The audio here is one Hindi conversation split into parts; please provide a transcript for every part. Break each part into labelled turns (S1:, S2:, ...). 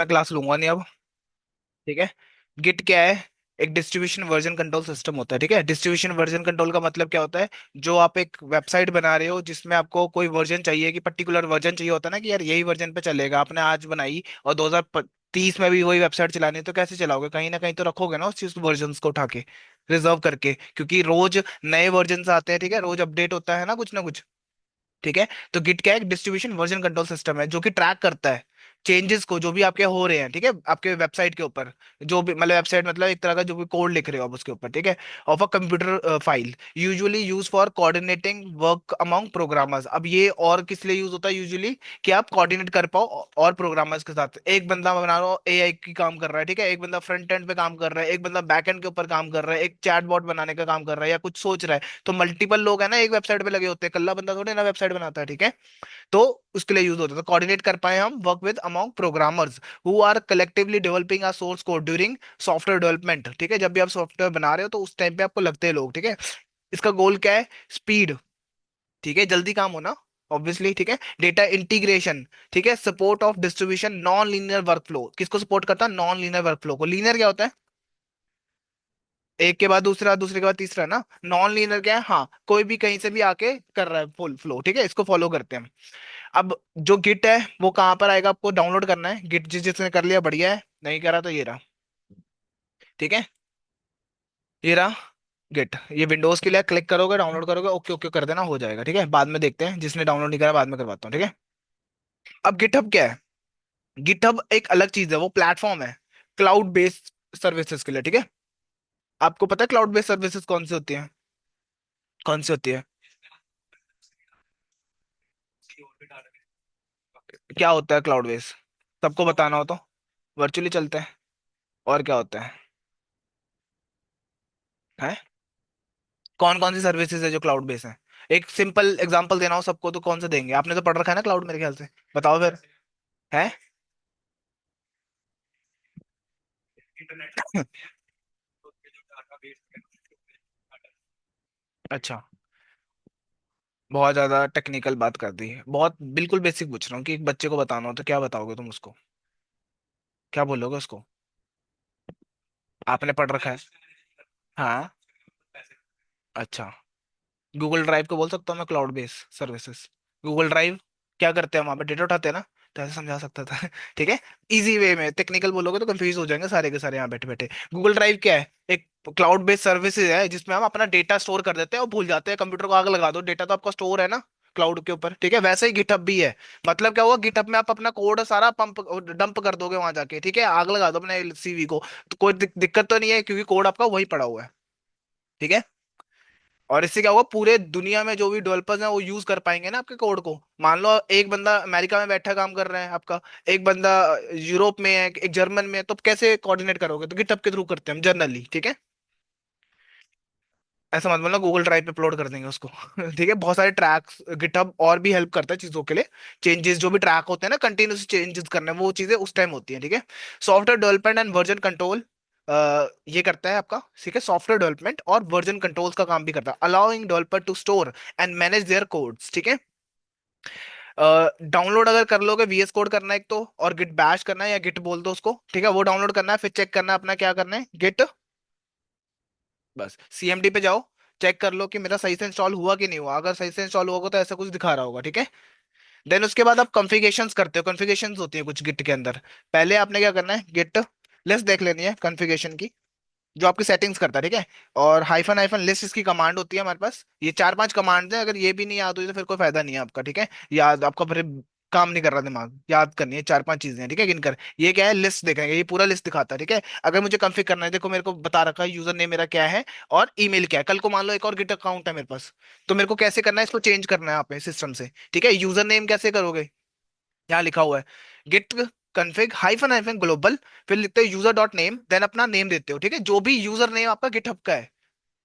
S1: मैं क्लास लूंगा नहीं अब। ठीक है। गिट क्या है? एक डिस्ट्रीब्यूशन वर्जन कंट्रोल सिस्टम होता है। ठीक है, डिस्ट्रीब्यूशन वर्जन कंट्रोल का मतलब क्या होता है? जो आप एक वेबसाइट बना रहे हो जिसमें आपको कोई वर्जन चाहिए, कि पर्टिकुलर वर्जन चाहिए होता है ना, कि यार यही वर्जन पे चलेगा, आपने आज बनाई और 2030 में भी वही वेबसाइट चलानी है, तो कैसे चलाओगे? कहीं ना कहीं तो रखोगे ना उस चीज वर्जन को उठा के, रिजर्व करके, क्योंकि रोज नए वर्जन आते हैं। ठीक है, रोज अपडेट होता है ना कुछ। ठीक है। तो गिट क्या है? एक डिस्ट्रीब्यूशन वर्जन कंट्रोल सिस्टम है जो कि ट्रैक करता है चेंजेस को, जो भी आपके हो रहे हैं। ठीक है, आपके वेबसाइट के ऊपर, जो भी मतलब वेबसाइट मतलब एक तरह का जो भी कोड लिख रहे हो आप उसके ऊपर। ठीक है। Of a computer file usually use for coordinating work among programmers. अब ये और किस लिए यूज होता है यूजुअली? कि आप कोऑर्डिनेट कर पाओ और प्रोग्रामर्स के साथ। एक बंदा बना रहा हो एआई की काम कर रहा है, ठीक है, एक बंदा फ्रंट एंड पे काम कर रहा है, एक बंदा बैक एंड के ऊपर काम कर रहा है, एक चैटबॉट बनाने का काम कर रहा है या कुछ सोच रहा है, तो मल्टीपल लोग है ना एक वेबसाइट पे लगे होते हैं, कल्ला बंदा थोड़ी ना वेबसाइट बनाता है। ठीक है। तो उसके लिए यूज होता है, तो कोऑर्डिनेट कर पाए हम work with among programmers who are collectively developing a source code during software development. ठीक है, जब भी आप सॉफ्टवेयर बना रहे हो तो उस टाइम पे आपको लगते हैं लोग। ठीक है। इसका गोल क्या है? स्पीड। ठीक है, जल्दी काम होना, ऑब्वियसली। ठीक है, डेटा इंटीग्रेशन। ठीक है, support of distribution, non linear workflow. किसको सपोर्ट करता है? नॉन लीनियर वर्कफ्लो को। लीनियर क्या होता है? एक के बाद दूसरा, दूसरे के बाद तीसरा ना। नॉन लीनियर क्या है? हाँ, कोई भी कहीं से भी आके कर रहा है फुल फ्लो। ठीक है, इसको फॉलो करते हैं। अब जो गिट है वो कहाँ पर आएगा? आपको डाउनलोड करना है गिट, जिसने कर लिया बढ़िया है, नहीं करा तो ये रहा। ठीक है, ये रहा गिट। ये विंडोज के लिए, क्लिक करोगे, डाउनलोड करोगे, ओके ओके कर देना, हो जाएगा। ठीक है, बाद में देखते हैं, जिसने डाउनलोड नहीं करा बाद में करवाता हूँ। ठीक है। अब गिटहब क्या है? गिटहब एक अलग चीज है, वो प्लेटफॉर्म है क्लाउड बेस्ड सर्विसेज के लिए। ठीक है। आपको पता है क्लाउड बेस्ड सर्विसेज कौन सी होती है? कौन सी होती है? क्या होता है क्लाउड बेस्ड? सबको बताना हो तो वर्चुअली चलते हैं। और क्या होता है? है कौन कौन सी सर्विसेज है जो क्लाउड बेस्ड है? एक सिंपल एग्जांपल देना हो सबको तो कौन सा देंगे? आपने तो पढ़ रखा है ना क्लाउड, मेरे ख्याल से। बताओ फिर। है अच्छा, बहुत ज्यादा टेक्निकल बात कर दी है, बहुत बिल्कुल बेसिक पूछ रहा हूँ कि एक बच्चे को बताना हो तो क्या बताओगे तुम उसको? क्या बोलोगे उसको? आपने पढ़ रखा है। हाँ। अच्छा, गूगल ड्राइव को बोल सकता हूँ मैं cloud based services. Google drive क्या करते हैं? वहां पे डेटा उठाते हैं ना, तो ऐसे समझा सकता था। ठीक है। इजी वे में, टेक्निकल बोलोगे तो कंफ्यूज हो जाएंगे सारे के सारे यहाँ बैठे बैठे। गूगल ड्राइव क्या है? एक क्लाउड बेस्ड सर्विसेज है जिसमें हम अपना डेटा स्टोर कर देते हैं और भूल जाते हैं, कंप्यूटर को आग लगा दो, डेटा तो आपका स्टोर है ना क्लाउड के ऊपर। ठीक है, वैसे ही गिटहब भी है। मतलब क्या हुआ? गिटहब में आप अपना कोड सारा पंप डंप कर दोगे वहां जाके। ठीक है, आग लगा दो अपने सीवी को, तो कोई दिक्कत तो नहीं है क्योंकि कोड आपका वही पड़ा हुआ है। ठीक है। और इससे क्या होगा? पूरे दुनिया में जो भी डेवलपर्स हैं वो यूज कर पाएंगे ना आपके कोड को। मान लो एक बंदा अमेरिका में बैठा काम कर रहा है आपका, एक बंदा यूरोप में है, एक जर्मन में है, तो कैसे कोऑर्डिनेट करोगे? तो गिटहब के थ्रू करते हैं हम जनरली। ठीक है। ऐसा मत बोलना गूगल ड्राइव पे अपलोड कर देंगे उसको। ठीक है, बहुत सारे ट्रैक्स गिटहब और भी हेल्प करता है चीजों के लिए। चेंजेस जो भी ट्रैक होते हैं ना, कंटिन्यूस चेंजेस करने, वो चीजें उस टाइम होती हैं। ठीक है। Software development and version control ये करता है आपका। ठीक है, सॉफ्टवेयर डेवलपमेंट और वर्जन कंट्रोल्स का काम भी करता है, allowing developer to store and manage their codes. ठीक है। डाउनलोड अगर कर लोगे, वीएस कोड करना है एक तो, और गिट बैश करना है या गिट बोल दो उसको। ठीक है, वो डाउनलोड करना है, फिर चेक करना है अपना क्या करना है, गिट। बस सीएमडी पे जाओ, चेक कर लो कि मेरा सही से इंस्टॉल हुआ कि नहीं हुआ। अगर सही से इंस्टॉल हुआ होगा तो ऐसा कुछ दिखा रहा होगा। ठीक है। देन उसके बाद आप कॉन्फ़िगरेशंस करते हो, कॉन्फ़िगरेशंस होती है कुछ गिट के अंदर। पहले आपने क्या करना है, गिट लिस्ट देख लेनी है कॉन्फ़िगरेशन की, जो आपकी सेटिंग्स करता है। ठीक है। और हाइफन हाइफन लिस्ट इसकी कमांड होती है हमारे पास। ये चार पांच कमांड है, अगर ये भी नहीं याद हुई तो फिर कोई फायदा नहीं है आपका। ठीक है, याद आपका फिर काम नहीं कर रहा दिमाग, याद करनी है चार पांच चीजें। ठीक है, गिनकर। ये क्या है? लिस्ट देखेंगे, ये पूरा लिस्ट दिखाता है। ठीक है। अगर मुझे कॉन्फ़िगर करना है, देखो मेरे को बता रखा है यूजर नेम मेरा क्या है और ईमेल क्या है। कल को मान लो एक और गिट अकाउंट है मेरे पास, तो मेरे को कैसे करना है? इसको चेंज करना है आप सिस्टम से। ठीक है, यूजर नेम कैसे करोगे? यहाँ लिखा हुआ है git config hyphen hyphen global, फिर लिखते हो यूजर डॉट नेम, देन अपना नेम देते हो। ठीक है, जो भी यूजर नेम आपका गिटहब का है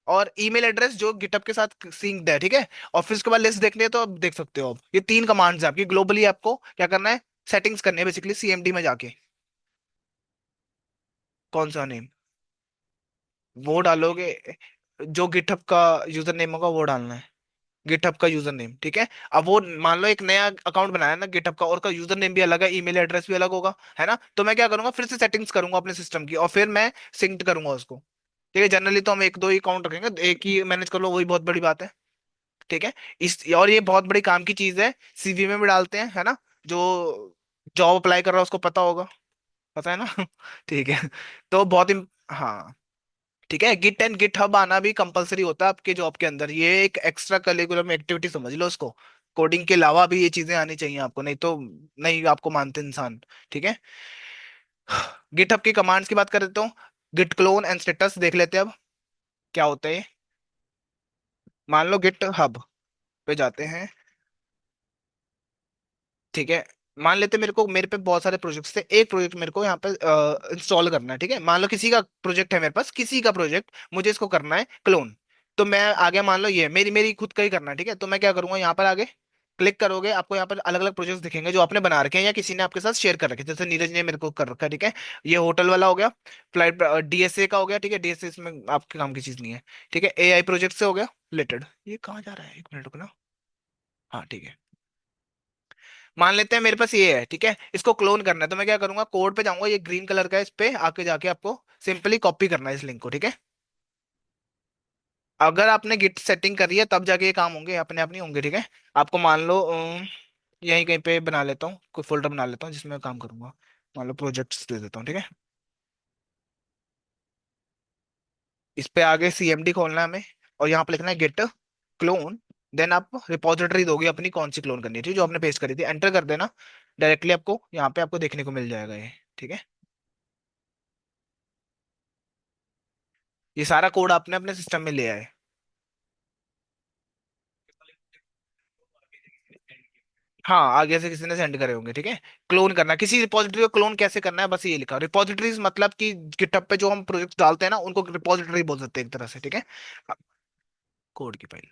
S1: और ईमेल एड्रेस जो गिटहब के साथ सिंक्ड है। ठीक है। और फिर उसके बाद लिस्ट देखनी है तो आप देख सकते हो। अब ये तीन कमांड्स है आपकी ग्लोबली, आपको क्या करना है? सेटिंग्स करनी है बेसिकली सीएमडी में जाके। कौन सा नेम? वो डालोगे जो गिटहब का यूजर नेम होगा वो डालना है। गिटहब का यूजर नेम, ठीक है। अब वो मान लो एक नया अकाउंट बनाया ना गिटहब का, और का यूजर नेम भी अलग है, ईमेल एड्रेस भी अलग होगा, है ना। तो मैं क्या करूंगा, फिर से सेटिंग्स करूंगा अपने सिस्टम की, और फिर मैं सिंक्ड करूंगा उसको। ठीक है, जनरली तो हम एक दो ही अकाउंट रखेंगे, एक ही मैनेज कर लो, वही बहुत बड़ी बात है। ठीक है। इस और ये बहुत बड़ी काम की चीज है, सीवी में भी डालते हैं, है ना। जो जॉब अप्लाई कर रहा है उसको पता होगा, पता है ना। ठीक है। तो बहुत हाँ। ठीक है, गिट एंड गिट हब आना भी कंपलसरी होता है आपके जॉब के अंदर, ये एक एक्स्ट्रा करिकुलम एक्टिविटी समझ लो उसको। कोडिंग के अलावा भी ये चीजें आनी चाहिए आपको, नहीं तो नहीं आपको मानते इंसान। ठीक है। गिट हब की कमांड्स की बात कर देता हूँ। गिट क्लोन एंड स्टेटस देख लेते हैं अब, क्या होता है ये। मान लो गिट हब पे जाते हैं, ठीक है। मान लेते मेरे को, मेरे पे बहुत सारे प्रोजेक्ट्स थे, एक प्रोजेक्ट मेरे को यहाँ पे इंस्टॉल करना है, ठीक है। मान लो किसी का प्रोजेक्ट है मेरे पास, किसी का प्रोजेक्ट, मुझे इसको करना है क्लोन। तो मैं आगे मान लो ये मेरी मेरी खुद का ही करना है, ठीक है। तो मैं क्या करूंगा, यहाँ पर आगे क्लिक करोगे, आपको यहाँ पर अलग अलग प्रोजेक्ट्स दिखेंगे जो आपने बना रखे हैं या किसी ने आपके साथ शेयर कर रखे हैं, जैसे नीरज ने मेरे को कर रखा है, ठीक है। ये होटल वाला हो गया, फ्लाइट डीएसए का हो गया, ठीक है। डीएसए इसमें आपके काम की चीज नहीं है। ठीक है, एआई प्रोजेक्ट से हो गया रिलेटेड। ये कहाँ जा रहा है, एक मिनट रुकना। हाँ ठीक है। मान लेते हैं मेरे पास ये है, ठीक है। इसको क्लोन करना है, तो मैं क्या करूंगा, कोड पे जाऊंगा, ये ग्रीन कलर का है, इस पे आके जाके आपको सिंपली कॉपी करना है इस लिंक को, ठीक है। अगर आपने गिट सेटिंग करी है तब जाके ये काम होंगे, अपने आप नहीं होंगे, ठीक है। आपको मान लो यहीं कहीं पे बना लेता हूँ, कोई फोल्डर बना लेता हूँ जिसमें मैं काम करूंगा। मान लो प्रोजेक्ट्स दे देता हूँ, ठीक है। इस पे आगे सीएमडी खोलना है हमें, और यहाँ पे लिखना है गिट क्लोन। देन आप रिपोजिटरी दोगे अपनी, कौन सी क्लोन करनी है, ठीक है, जो आपने पेस्ट करी थी, एंटर कर देना। डायरेक्टली आपको यहाँ पे आपको देखने को मिल जाएगा ये, ठीक है। ये सारा कोड आपने अपने सिस्टम में ले आए। हाँ, आगे से किसी ने सेंड करे होंगे, ठीक है। क्लोन करना, किसी रिपोजिटरी को क्लोन कैसे करना है, बस ये लिखा रिपोजिटरीज, मतलब कि गिटहब पे जो हम प्रोजेक्ट डालते हैं ना, उनको रिपोजिटरी बोल सकते हैं एक तरह से, ठीक है। कोड की फाइल,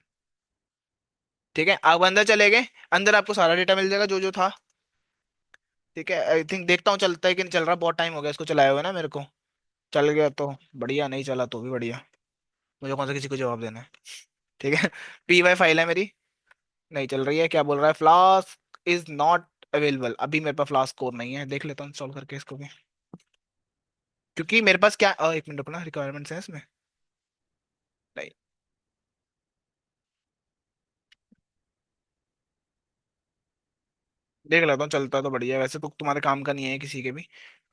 S1: ठीक है। अब अंदर चले गए, अंदर आपको सारा डेटा मिल जाएगा जो जो था। ठीक है, आई थिंक देखता हूँ चलता है कि नहीं चल रहा, बहुत टाइम हो गया इसको चलाए हुए ना मेरे को। चल गया तो बढ़िया, नहीं चला तो भी बढ़िया। मुझे कौन सा किसी को जवाब देना है। ठीक है। पी वाई फाइल है मेरी, नहीं चल रही है, क्या बोल रहा है, फ्लास्क इज नॉट अवेलेबल, अभी मेरे पास फ्लास्क कोर नहीं है, देख लेता हूँ इंस्टॉल करके इसको भी। क्योंकि मेरे पास क्या, एक मिनट रुकना, रिक्वायरमेंट्स है इसमें। नहीं, देख लेता हूँ, चलता है तो बढ़िया, वैसे तो तुम्हारे काम का नहीं है किसी के भी,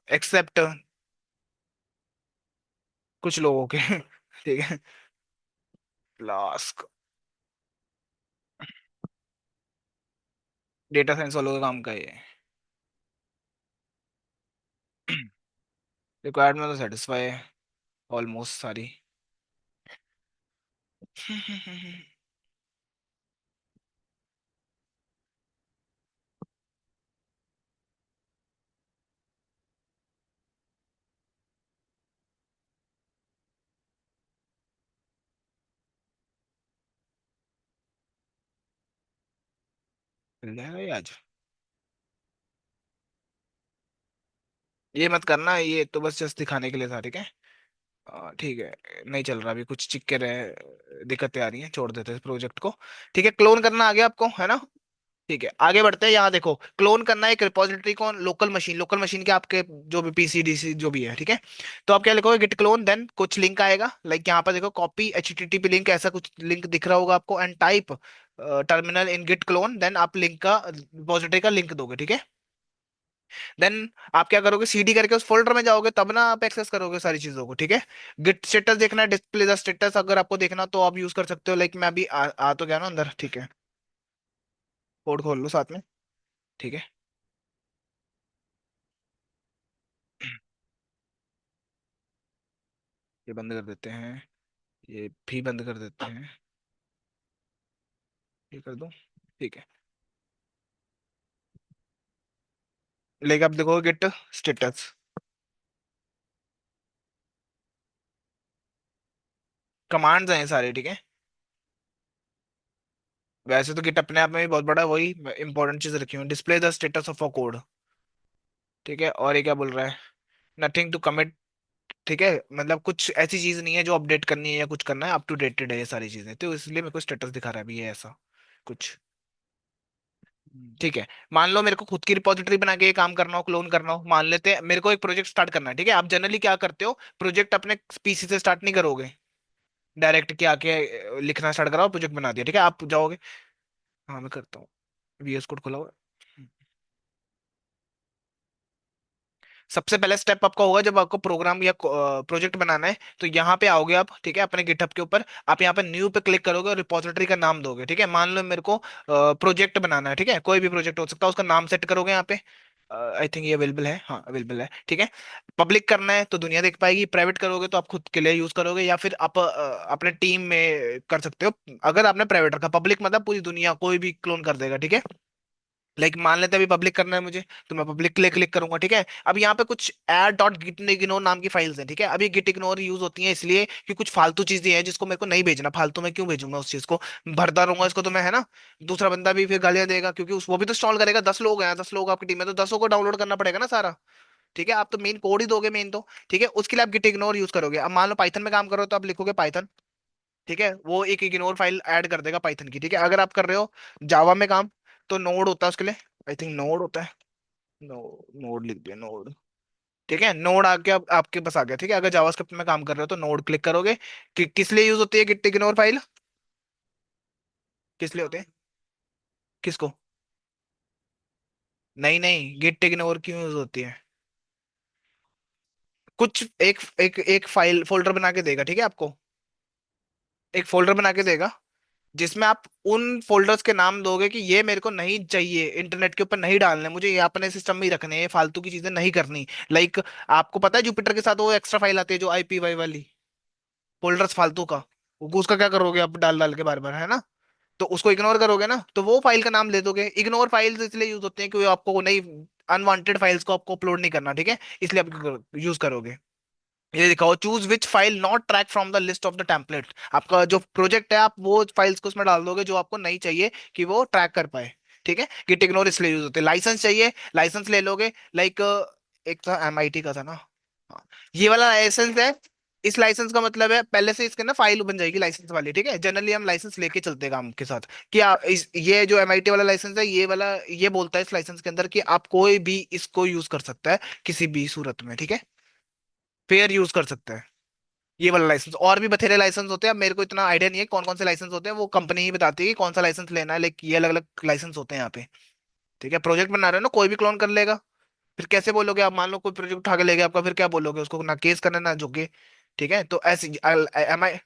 S1: एक्सेप्ट कुछ लोगों के। ठीक है। फ्लास्क डेटा साइंस वालों का काम का ये। रिक्वायरमेंट तो सेटिस्फाई है ऑलमोस्ट सारी। मिल जाएगा ये आज। ये मत करना, ये तो बस जस्ट दिखाने के लिए था, ठीक है। ठीक है। नहीं चल रहा अभी, कुछ चिक्के रहे, दिक्कतें आ रही हैं, छोड़ देते हैं इस प्रोजेक्ट को। ठीक है, क्लोन करना आ गया आपको, है ना। ठीक है, आगे बढ़ते हैं। यहाँ देखो, क्लोन करना है एक रिपोजिटरी को, लोकल मशीन के आपके जो भी पीसी डीसी जो भी है, ठीक है। तो आप क्या लिखोगे, गिट क्लोन, देन कुछ लिंक आएगा, लाइक यहाँ पर देखो कॉपी एचटीटीपी लिंक, ऐसा कुछ लिंक दिख रहा होगा आपको, and type terminal in git clone, then आप लिंक का रिपोजिटरी का लिंक दोगे, ठीक है। देन आप क्या करोगे, सीडी करके उस फोल्डर में जाओगे, तब ना आप एक्सेस करोगे सारी चीजों को, ठीक है। गिट स्टेटस देखना है, डिस्प्ले द स्टेटस अगर आपको देखना तो आप यूज कर सकते हो, लाइक मैं अभी आ तो गया ना अंदर, ठीक है। कोड खोल लो साथ में, ठीक है। ये बंद कर देते हैं, ये भी बंद कर देते हैं, ये कर दो, ठीक है। लेकिन आप देखो गिट स्टेटस, कमांड्स हैं सारे, ठीक है। वैसे तो गिट अपने आप में भी बहुत बड़ा है, वही इंपॉर्टेंट चीज रखी हुई, display the status of a code, ठीक है। और ये क्या बोल रहा है, नथिंग टू कमिट, ठीक है। मतलब कुछ ऐसी चीज नहीं है जो अपडेट करनी है या कुछ करना है, अप टू डेटेड है ये सारी चीजें, तो इसलिए मेरे को स्टेटस दिखा रहा है अभी ये ऐसा। कुछ। ठीक है, मान लो मेरे को खुद की रिपोजिटरी बना के ये काम करना हो, क्लोन करना हो, मान लेते हैं मेरे को एक प्रोजेक्ट स्टार्ट करना है, ठीक है। आप जनरली क्या करते हो, प्रोजेक्ट अपने पीसी से स्टार्ट नहीं करोगे, डायरेक्ट के आके लिखना स्टार्ट करा और प्रोजेक्ट बना दिया, ठीक है, आप जाओगे। हाँ मैं करता हूँ, वीएस कोड खोला हुआ है। सबसे पहले स्टेप आपका होगा जब आपको प्रोग्राम या प्रोजेक्ट बनाना है, तो यहाँ पे आओगे आप, ठीक है, अपने गिटहब के ऊपर। आप यहाँ पे न्यू पे क्लिक करोगे और रिपोजिटरी का नाम दोगे, ठीक है। मान लो मेरे को प्रोजेक्ट बनाना है, ठीक है, कोई भी प्रोजेक्ट हो सकता है, उसका नाम सेट करोगे यहाँ पे। आई थिंक ये अवेलेबल है, हाँ अवेलेबल है, ठीक है। पब्लिक करना है तो दुनिया देख पाएगी, प्राइवेट करोगे तो आप खुद के लिए यूज करोगे, या फिर आप अपने टीम में कर सकते हो। अगर आपने प्राइवेट रखा, पब्लिक मतलब पूरी दुनिया कोई भी क्लोन कर देगा, ठीक है। लाइक मान लेते हैं अभी पब्लिक करना है मुझे, तो मैं पब्लिक क्लिक क्लिक करूंगा, ठीक है। अब यहाँ पे कुछ एड डॉट गिट इग्नोर नाम की फाइल्स हैं, ठीक है। अभी गिट इग्नोर यूज होती हैं इसलिए कि कुछ फालतू चीजें हैं जिसको मेरे को नहीं भेजना, फालतू में क्यों भेजूंगा उस चीज को, भरता रहूंगा इसको तो मैं, है ना। दूसरा बंदा भी फिर गालियां देगा, क्योंकि वो भी तो इंस्टॉल करेगा, 10 लोग हैं, 10 लोग आपकी टीम में, तो 10 को डाउनलोड करना पड़ेगा ना सारा। ठीक है, आप तो मेन कोड ही दोगे मेन तो, ठीक है। उसके लिए आप गिट इग्नोर यूज करोगे। अब मान लो पाइथन में काम करो तो आप लिखोगे पाइथन, ठीक है, वो एक इग्नोर फाइल ऐड कर देगा पाइथन की, ठीक है। अगर आप कर रहे हो जावा में काम, तो नोड होता है उसके लिए, आई थिंक नोड होता है, नोड लिख दिया, नोड, ठीक है। नोड आके अब आपके पास आ गया, ठीक है। अगर जावास्क्रिप्ट में काम कर रहे हो तो नोड क्लिक करोगे। किस लिए यूज होती है गिट इग्नोर फाइल, किस लिए होते हैं, किसको, नहीं नहीं, गिट इग्नोर क्यों यूज होती है, कुछ एक एक एक फाइल फोल्डर बना के देगा, ठीक है आपको, एक फोल्डर बना के देगा, जिसमें आप उन फोल्डर्स के नाम दोगे कि ये मेरे को नहीं चाहिए, इंटरनेट के ऊपर नहीं डालने, मुझे ये अपने सिस्टम में ही रखने हैं, ये फालतू की चीजें नहीं करनी। लाइक आपको पता है जुपिटर के साथ वो एक्स्ट्रा फाइल आती है जो आईपीवाई वाली, फोल्डर्स फालतू का, उसका क्या करोगे आप, डाल डाल के बार बार, है ना। तो उसको इग्नोर करोगे ना, तो वो फाइल का नाम ले दोगे। इग्नोर फाइल्स इसलिए यूज होते हैं कि वो आपको नहीं, अनवांटेड फाइल्स को आपको अपलोड नहीं करना, ठीक है, इसलिए आप यूज करोगे। ये दिखाओ, choose which file not track from the list of the template. आपका जो प्रोजेक्ट है आप वो फाइल्स को उसमें डाल दोगे जो आपको नहीं चाहिए कि वो ट्रैक कर पाए, ठीक है। गिट इग्नोर इसलिए यूज होते हैं। लाइसेंस चाहिए, लाइसेंस ले लोगे, लाइक एक था एमआईटी का था ना, हाँ, ये वाला लाइसेंस है। इस लाइसेंस का मतलब है पहले से इसके ना फाइल बन जाएगी लाइसेंस वाली, ठीक है। जनरली हम लाइसेंस लेके चलते हैं काम के साथ, कि ये जो एमआईटी वाला लाइसेंस है, ये वाला ये बोलता है इस लाइसेंस के अंदर कि आप कोई भी इसको यूज कर सकता है किसी भी सूरत में, ठीक है, फेयर यूज कर सकता है। ये वाला लाइसेंस, और भी बथेरे लाइसेंस होते हैं, अब मेरे को इतना आइडिया नहीं है कौन कौन से लाइसेंस होते हैं, वो कंपनी ही बताती है कि कौन सा लाइसेंस लेना है, लेकिन ये अलग अलग लाइसेंस होते हैं यहाँ पे, ठीक है। प्रोजेक्ट बना रहे हो ना, कोई भी क्लोन कर लेगा, फिर कैसे बोलोगे आप, मान लो कोई प्रोजेक्ट उठा के ले गया आपका, फिर क्या बोलोगे उसको, ना केस करना ना जोगे, ठीक है। तो ऐसे एम आई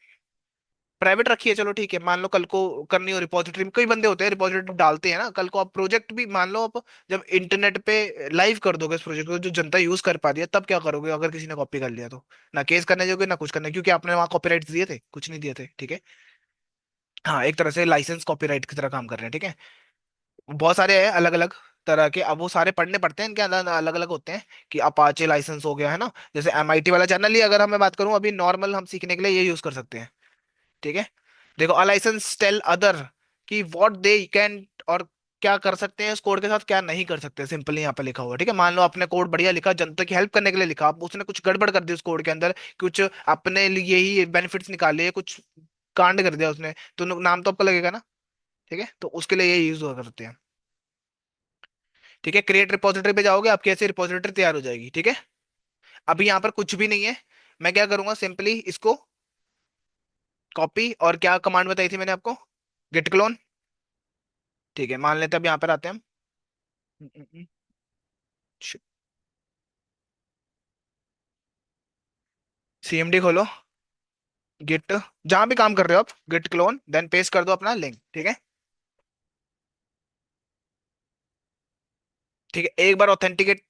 S1: प्राइवेट रखी है, चलो ठीक है। मान लो कल को करनी हो रिपोजिटरी में, कई बंदे होते हैं रिपोजिटरी डालते हैं ना, कल को आप प्रोजेक्ट भी मान लो आप जब इंटरनेट पे लाइव कर दोगे इस प्रोजेक्ट को, जो जनता यूज कर पा रही है, तब क्या करोगे अगर किसी ने कॉपी कर लिया तो, ना केस करने जोगे ना कुछ करने, क्योंकि आपने वहां कॉपीराइट दिए थे, कुछ नहीं दिए थे, ठीक है। हाँ, एक तरह से लाइसेंस कॉपीराइट की तरह काम कर रहे हैं, ठीक है। बहुत सारे हैं अलग अलग तरह के, अब वो सारे पढ़ने पड़ते हैं, इनके अंदर अलग अलग होते हैं। कि अपाचे लाइसेंस हो गया, है ना, जैसे एमआईटी वाला, जनरली अगर हम मैं बात करूं अभी नॉर्मल हम सीखने के लिए ये यूज कर सकते हैं, ठीक है। देखो, अ लाइसेंस टेल अदर कि व्हाट दे कैन, और क्या कर सकते हैं इस कोड के साथ, क्या नहीं कर सकते, सिंपली यहाँ पे लिखा हुआ है, ठीक है। मान लो आपने कोड बढ़िया लिखा, जनता की हेल्प करने के लिए लिखा, आप उसने कुछ गड़बड़ कर दी उस कोड के अंदर, कुछ अपने लिए ही बेनिफिट्स निकाले, कुछ कांड कर दिया उसने, तो नाम तो आपका लगेगा ना, ठीक है। तो उसके लिए ये यूज हुआ करते हैं, ठीक है। क्रिएट रिपोजिटरी पे जाओगे, आपकी ऐसी रिपोजिटरी तैयार हो जाएगी, ठीक है। अभी यहाँ पर कुछ भी नहीं है, मैं क्या करूंगा, सिंपली इसको कॉपी, और क्या कमांड बताई थी मैंने आपको, गिट क्लोन, ठीक है। मान लेते हैं अब यहाँ पर आते हैं हम, सीएमडी खोलो, गिट, जहां भी काम कर रहे हो आप, गिट क्लोन, देन पेस्ट कर दो अपना लिंक, ठीक है। ठीक है, एक बार ऑथेंटिकेट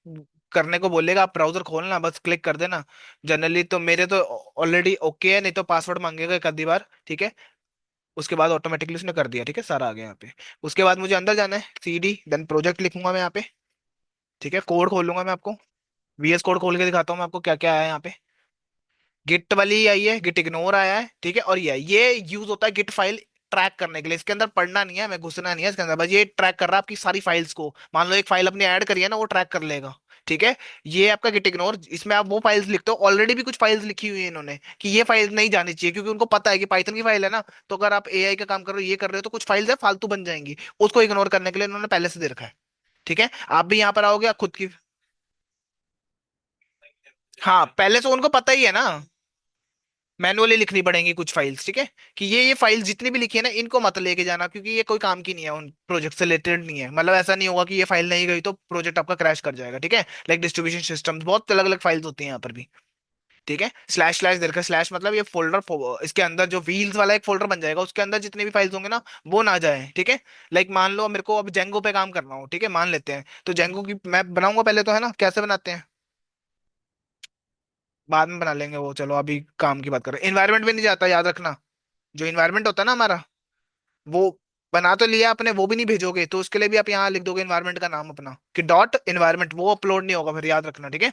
S1: करने को बोलेगा, आप ब्राउजर खोलना, बस क्लिक कर देना। जनरली तो मेरे तो ऑलरेडी ओके है, नहीं तो पासवर्ड मांगेगा एक आधी बार, ठीक है। उसके बाद ऑटोमेटिकली उसने कर दिया, ठीक है, सारा आ गया यहाँ पे। उसके बाद मुझे अंदर जाना है, सीडी देन प्रोजेक्ट लिखूंगा मैं यहाँ पे, ठीक है। कोड खोल लूंगा मैं आपको, वीएस कोड खोल के दिखाता हूँ मैं आपको क्या क्या आया है यहाँ पे। गिट वाली आई है, गिट इग्नोर आया है, ठीक है। और ये यूज होता है गिट फाइल ट्रैक करने के लिए, इसके अंदर पढ़ना नहीं है, मैं घुसना नहीं है इसके अंदर, बस ये ट्रैक कर रहा है आपकी सारी फाइल्स को। मान लो एक फाइल अपनी ऐड करी है ना, वो ट्रैक कर लेगा ठीक है। ये आपका गिट इग्नोर, इसमें आप वो फाइल्स लिखते हो, ऑलरेडी भी कुछ फाइल्स लिखी हुई है इन्होंने कि ये फाइल नहीं जानी चाहिए, क्योंकि उनको पता है कि पाइथन की फाइल है ना, तो अगर आप एआई का काम कर रहे हो, ये कर रहे हो, तो कुछ फाइल्स है फालतू बन जाएंगी, उसको इग्नोर करने के लिए इन्होंने पहले से दे रखा है। ठीक है, आप भी यहाँ पर आओगे, आप खुद की। हाँ, पहले से उनको पता ही है ना, मैनुअली लिखनी पड़ेंगी कुछ फाइल्स, ठीक है, कि ये फाइल्स जितनी भी लिखी है ना, इनको मत लेके जाना, क्योंकि ये कोई काम की नहीं है, उन प्रोजेक्ट से रिलेटेड नहीं है, मतलब ऐसा नहीं होगा कि ये फाइल नहीं गई तो प्रोजेक्ट आपका क्रैश कर जाएगा, ठीक है। लाइक डिस्ट्रीब्यूशन सिस्टम्स, बहुत अलग अलग फाइल्स होती हैं यहाँ पर भी। ठीक है, स्लैश स्लैश देखकर स्लैश मतलब ये फोल्डर, इसके अंदर जो व्हील्स वाला एक फोल्डर बन जाएगा, उसके अंदर जितने भी फाइल्स होंगे ना, वो ना जाए, ठीक है। लाइक मान लो मेरे को अब जेंगो पे काम करना हो, ठीक है, मान लेते हैं, तो जेंगो की मैं बनाऊंगा पहले तो, है ना, कैसे बनाते हैं, बाद में बना लेंगे वो, चलो अभी काम की बात करें, इन्वायरमेंट भी नहीं जाता, याद रखना। जो इन्वायरमेंट होता है ना हमारा, वो बना तो लिया आपने, वो भी नहीं भेजोगे, तो उसके लिए भी आप यहाँ लिख दोगे इन्वायरमेंट का नाम अपना, कि डॉट इन्वायरमेंट, वो अपलोड नहीं होगा फिर, याद रखना, ठीक है।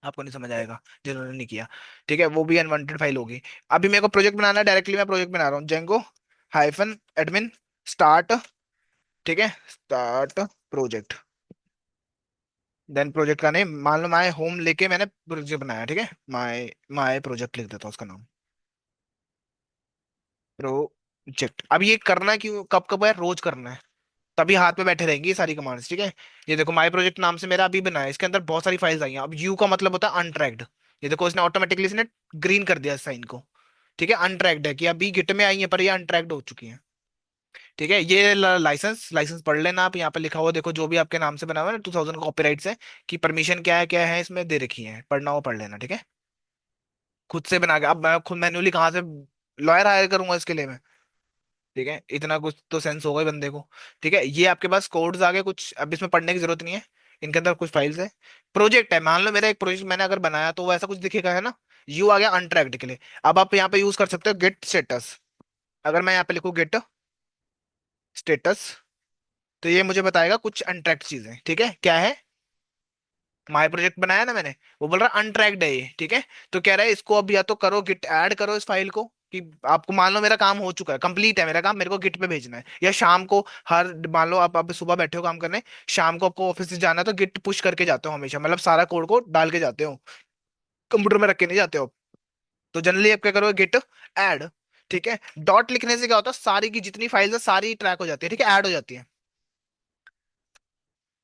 S1: आपको नहीं समझ आएगा जिन्होंने नहीं किया। ठीक है, वो भी अनवांटेड फाइल होगी। अभी मेरे को प्रोजेक्ट बनाना है, डायरेक्टली मैं प्रोजेक्ट बना रहा हूँ, जेंगो हाइफन एडमिन स्टार्ट, ठीक है, स्टार्ट प्रोजेक्ट, देन प्रोजेक्ट का नेम मान लो माय होम लेके मैंने प्रोजेक्ट बनाया, ठीक है, माय माय प्रोजेक्ट लिख देता हूँ उसका नाम, प्रोजेक्ट। अब ये करना क्यों, कब कब है, रोज करना है, तभी हाथ में बैठे रहेंगी ये सारी कमांड्स, ठीक है। ये देखो माय प्रोजेक्ट नाम से मेरा अभी बना है, इसके अंदर बहुत सारी फाइल्स आई हैं, अब यू का मतलब होता है अनट्रैक्ड। ये देखो इसने ऑटोमेटिकली इसने ग्रीन कर दिया साइन को, ठीक है, अनट्रैक्ड है कि अभी गिट में आई है पर ये अनट्रैक्ड हो चुकी है। ठीक है, ये लाइसेंस लाइसेंस पढ़ लेना आप, यहाँ पे लिखा हुआ देखो, जो भी आपके नाम से बना हुआ है ना 2000 कॉपीराइट से, कि परमिशन क्या है इसमें दे रखी है, पढ़ना हो पढ़ लेना, ठीक है। खुद से बना के, अब मैं खुद मैन्युअली कहाँ से लॉयर हायर करूंगा इसके लिए मैं, ठीक है, इतना कुछ तो सेंस होगा ही बंदे को। ठीक है, ये आपके पास कोड्स आ गए कुछ, अब इसमें पढ़ने की जरूरत नहीं है, इनके अंदर कुछ फाइल्स है। प्रोजेक्ट है, मान लो मेरा एक प्रोजेक्ट मैंने अगर बनाया तो वो ऐसा कुछ दिखेगा, है ना, यू आ गया अनट्रैक्ड के लिए। अब आप यहाँ पे यूज कर सकते हो गेट स्टेटस, अगर मैं यहाँ पे लिखूँ गेट स्टेटस, तो ये मुझे बताएगा कुछ अनट्रैक्ड चीजें, ठीक है, क्या है, माय प्रोजेक्ट बनाया ना मैंने, वो बोल रहा है अनट्रैक्ड है ये, ठीक है। तो कह रहा है इसको अब या तो करो गिट ऐड करो इस फाइल को, कि आपको मान लो मेरा काम हो चुका है, कंप्लीट है मेरा काम, मेरे को गिट पे भेजना है, या शाम को, हर मान लो आप सुबह बैठे हो काम करने, शाम को आपको ऑफिस से जाना है, तो गिट पुश करके जाते हो हमेशा, मतलब सारा कोड को डाल के जाते हो, कंप्यूटर में रख के नहीं जाते हो। तो जनरली आप क्या करोगे, गिट ऐड, ठीक है। डॉट लिखने से क्या होता है, सारी की जितनी फाइल्स है सारी ट्रैक हो जाती है, ठीक है, ऐड हो जाती है।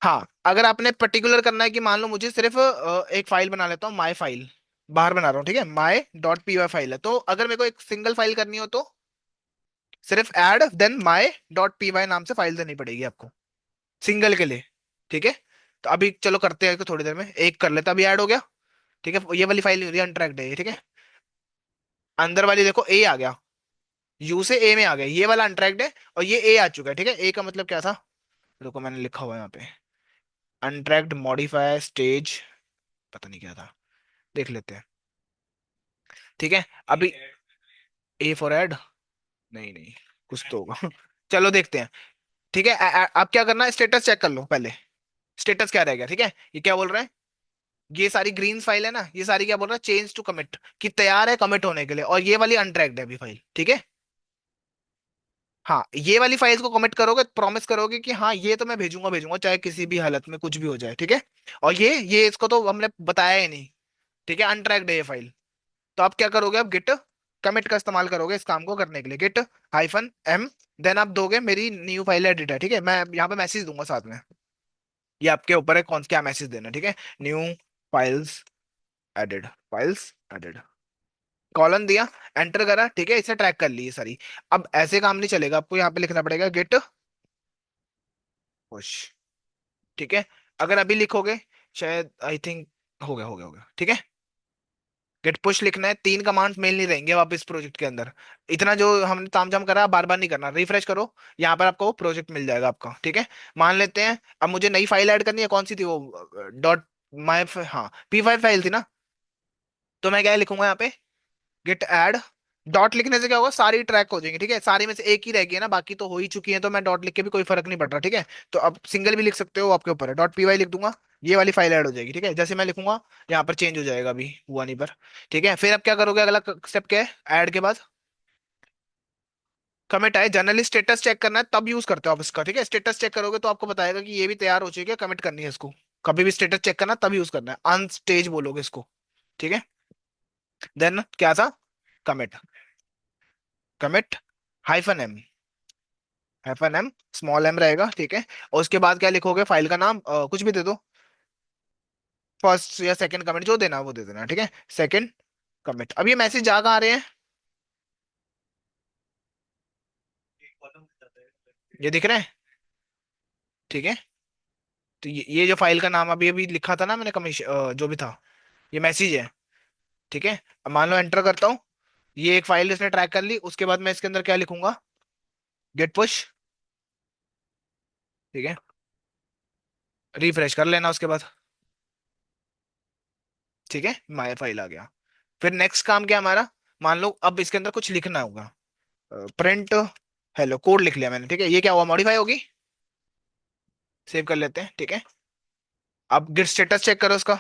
S1: हाँ, अगर आपने पर्टिकुलर करना है कि मान लो मुझे सिर्फ एक फाइल बना लेता हूँ, माई फाइल बाहर बना रहा हूँ, ठीक है, my dot P Y file है, तो अगर मेरे को एक सिंगल फाइल करनी हो तो सिर्फ add then my dot P Y नाम से फाइल देनी पड़ेगी आपको, सिंगल के लिए, ठीक है। तो अभी चलो करते हैं, थोड़ी देर में एक कर लेते, अभी ऐड हो गया, ठीक है, ये वाली फाइल नहीं हो रही, अनट्रैक्ड है ये, ठीक है। अंदर वाली देखो ए आ गया, यू से ए में आ गया, ये वाला अनट्रैक्ड है, और ये ए आ चुका है, ठीक है। ए का मतलब क्या था, देखो मैंने लिखा हुआ है यहाँ पे, अनट्रैक्ड मॉडिफायर स्टेज, पता नहीं क्या था, देख लेते हैं, ठीक है। अभी ए फॉर ऐड, नहीं नहीं, कुछ तो होगा चलो देखते हैं, ठीक है। अब क्या करना है, स्टेटस चेक कर लो पहले, स्टेटस क्या रहेगा, ठीक है। ये क्या बोल रहा है, ये सारी ग्रीन फाइल है ना, ये सारी क्या बोल रहा है, चेंज टू कमिट, कि तैयार है कमिट होने के लिए, और ये वाली अनट्रैक्ड है अभी फाइल, ठीक है। हाँ, ये वाली फाइल्स को कमिट करोगे, प्रॉमिस करोगे कि हाँ ये तो मैं भेजूंगा भेजूंगा, चाहे किसी भी हालत में कुछ भी हो जाए, ठीक है। और ये इसको तो हमने बताया ही नहीं, ठीक है, अनट्रैक्ड है ये फाइल। तो आप क्या करोगे, अब गिट कमिट का इस्तेमाल करोगे इस काम को करने के लिए, गिट हाइफन एम, देन आप दोगे मेरी न्यू फाइल एडिट है, ठीक है, मैं यहाँ पे मैसेज दूंगा साथ में, ये आपके ऊपर है कौन क्या मैसेज देना, ठीक है। New files added, files added, colon दिया, एंटर करा, ठीक है, इसे ट्रैक कर ली ये सारी। अब ऐसे काम नहीं चलेगा, आपको यहाँ पे लिखना पड़ेगा गेट पुश, ठीक है। अगर अभी लिखोगे, शायद आई थिंक हो गया, ठीक है। गेट पुश लिखना है, तीन कमांड्स मेल नहीं रहेंगे वापस प्रोजेक्ट के अंदर, इतना जो हमने तामझाम करा बार बार नहीं करना, रिफ्रेश करो, यहाँ पर आपको प्रोजेक्ट मिल जाएगा आपका, ठीक है। मान लेते हैं अब मुझे नई फाइल ऐड करनी है, कौन सी थी वो, डॉट माई, हाँ P5 फाइल थी ना, तो मैं क्या लिखूंगा यहाँ पे, गेट ऐड, डॉट लिखने से क्या होगा, सारी ट्रैक हो जाएंगी, ठीक है, सारी में से एक ही रह गई है ना, बाकी तो हो ही चुकी है, तो मैं डॉट लिख के भी कोई फर्क नहीं पड़ रहा, ठीक है। तो अब सिंगल भी लिख सकते हो, आपके ऊपर है, डॉट पी वाई लिख दूंगा, ये वाली फाइल ऐड हो जाएगी, ठीक है, जैसे मैं लिखूंगा यहाँ पर चेंज हो जाएगा, अभी हुआ नहीं पर, ठीक है। फिर अब क्या करोगे, अगला स्टेप क्या है, ऐड के बाद कमिट आए, जनरली स्टेटस चेक करना है तब यूज करते हो आप इसका, ठीक है, स्टेटस चेक करोगे तो आपको बताएगा कि ये भी तैयार हो चुकी है, कमिट करनी है इसको, कभी भी स्टेटस चेक करना तब यूज करना है, अनस्टेज बोलोगे इसको। ठीक है। देन क्या था? Commit. Commit hyphen m. Hyphen m, small m रहेगा, ठीक है। और उसके बाद क्या लिखोगे? फाइल का नाम कुछ भी दे दो। फर्स्ट या सेकंड कमिट जो देना वो दे देना, ठीक है। Second commit. अब ये मैसेज जा कहाँ रहे हैं? ये दिख रहे हैं? ठीक है। तो ये जो फाइल का नाम अभी अभी लिखा था ना मैंने, कमीशन जो भी था, ये मैसेज है। ठीक है। अब मान लो एंटर करता हूँ, ये एक फाइल इसने ट्रैक कर ली। उसके बाद मैं इसके अंदर क्या लिखूंगा? Git push. ठीक है। रिफ्रेश कर लेना उसके बाद। ठीक है, माय फाइल आ गया। फिर नेक्स्ट काम क्या हमारा? मान लो अब इसके अंदर कुछ लिखना होगा। प्रिंट हेलो कोड लिख लिया मैंने, ठीक है। ये क्या हुआ? मॉडिफाई होगी। सेव कर लेते हैं, ठीक है। अब गिट स्टेटस चेक करो उसका।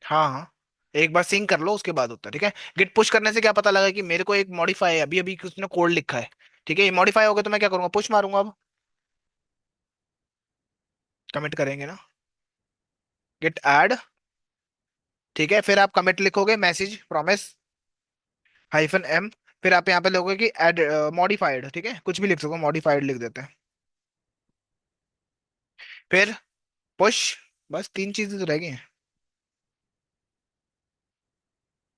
S1: हाँ हाँ, एक बार सिंक कर लो उसके बाद होता है, ठीक है। गिट पुश करने से क्या पता लगा कि मेरे को एक मॉडिफाई है, अभी अभी उसने कोड लिखा है। ठीक है, ये मॉडिफाई हो गया तो मैं क्या करूंगा? पुश मारूंगा अब। कमिट करेंगे ना। Git add. ठीक है, फिर आप कमिट लिखोगे, मैसेज प्रॉमिस हाइफन एम। फिर आप यहाँ पे लिखोगे कि एड मॉडिफाइड, ठीक है, कुछ भी लिख सको, मॉडिफाइड लिख देते हैं। फिर पुश। बस तीन चीजें तो रह गई हैं।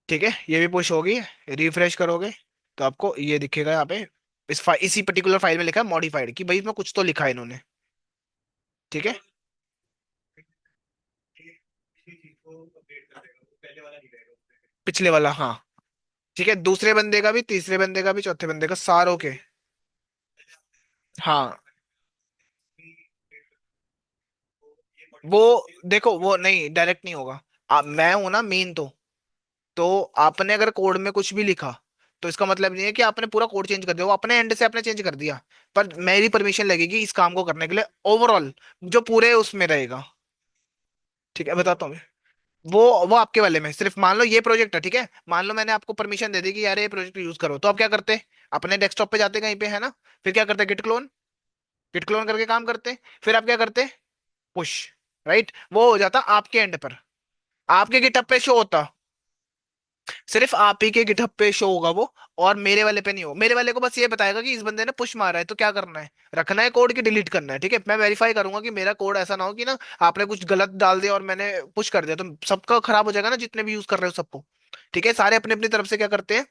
S1: ठीक है, ये भी पुश होगी। रिफ्रेश करोगे तो आपको ये दिखेगा यहाँ पे, इसी पर्टिकुलर फाइल में लिखा है मॉडिफाइड, कि भाई इसमें कुछ तो लिखा है इन्होंने। ठीक है। पिछले वाला, हाँ। ठीक है, दूसरे बंदे का भी, तीसरे बंदे का भी, चौथे बंदे का, सारों के। हाँ। वो देखो, वो नहीं, डायरेक्ट नहीं होगा। मैं हूं ना मेन, तो आपने अगर कोड में कुछ भी लिखा तो इसका मतलब नहीं है कि आपने पूरा कोड चेंज कर दिया, वो अपने एंड से आपने चेंज कर दिया। पर मेरी परमिशन लगेगी इस काम को करने के लिए, ओवरऑल जो पूरे उसमें रहेगा। ठीक है, बताता हूँ मैं। वो आपके वाले में सिर्फ, मान लो ये प्रोजेक्ट है, ठीक है। मान लो मैंने आपको परमिशन दे दी कि यार ये प्रोजेक्ट यूज करो, तो आप क्या करते? अपने डेस्कटॉप पे जाते कहीं पे, है ना। फिर क्या करते? Git clone. गिट क्लोन करके काम करते। फिर आप क्या करते? पुश। राइट, वो हो जाता आपके एंड पर, आपके गिटहब पे शो होता। सिर्फ आप ही के गिटहब पे शो होगा वो, और मेरे वाले पे नहीं हो। मेरे वाले को बस ये बताएगा कि इस बंदे ने पुश मारा है, तो क्या करना है? रखना है कोड की डिलीट करना है, ठीक है। मैं वेरीफाई करूंगा कि मेरा कोड ऐसा ना हो कि ना आपने कुछ गलत डाल दिया और मैंने पुश कर दिया, तो सबका खराब हो जाएगा ना, जितने भी यूज कर रहे हो सबको। ठीक है, सारे अपनी अपनी तरफ से क्या करते हैं?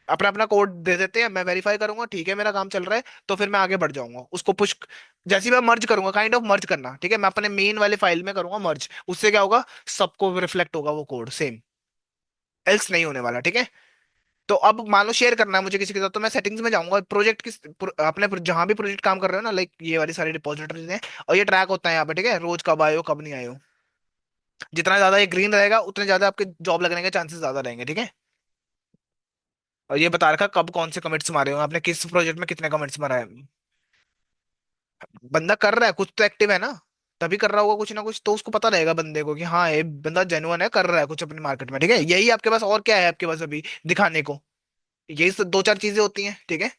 S1: अपना अपना कोड दे देते हैं, मैं वेरीफाई करूंगा, ठीक है मेरा काम चल रहा है, तो फिर मैं आगे बढ़ जाऊंगा उसको पुश। जैसे ही मैं मर्ज करूंगा, काइंड ऑफ मर्ज करना, ठीक है, मैं अपने मेन वाले फाइल में करूंगा मर्ज, उससे क्या होगा? सबको रिफ्लेक्ट होगा वो कोड सेम। एल्स नहीं होने वाला, ठीक है। तो अब मान लो शेयर करना है मुझे किसी के साथ, तो मैं सेटिंग्स में जाऊंगा, प्रोजेक्ट किस अपने जहां भी प्रोजेक्ट काम कर रहे हो ना, लाइक ये वाली सारी रिपोजिटरीज हैं, और ये ट्रैक होता है यहाँ पे, ठीक है, रोज कब आए हो कब नहीं आए हो। जितना ज्यादा ये ग्रीन रहेगा उतने ज्यादा आपके जॉब लगने के चांसेस ज्यादा रहेंगे, ठीक है। और ये बता रखा कब कौन से कमिट्स मारे हो आपने, किस प्रोजेक्ट में कितने कमिट्स मारा है। बंदा कर रहा है कुछ तो, एक्टिव है ना, तभी कर रहा होगा कुछ ना कुछ, तो उसको पता रहेगा बंदे को कि हाँ ये बंदा जेन्युइन है, कर रहा है कुछ अपने मार्केट में, ठीक है। यही आपके पास और क्या है आपके पास अभी दिखाने को? यही सब दो चार चीजें होती हैं, ठीक है।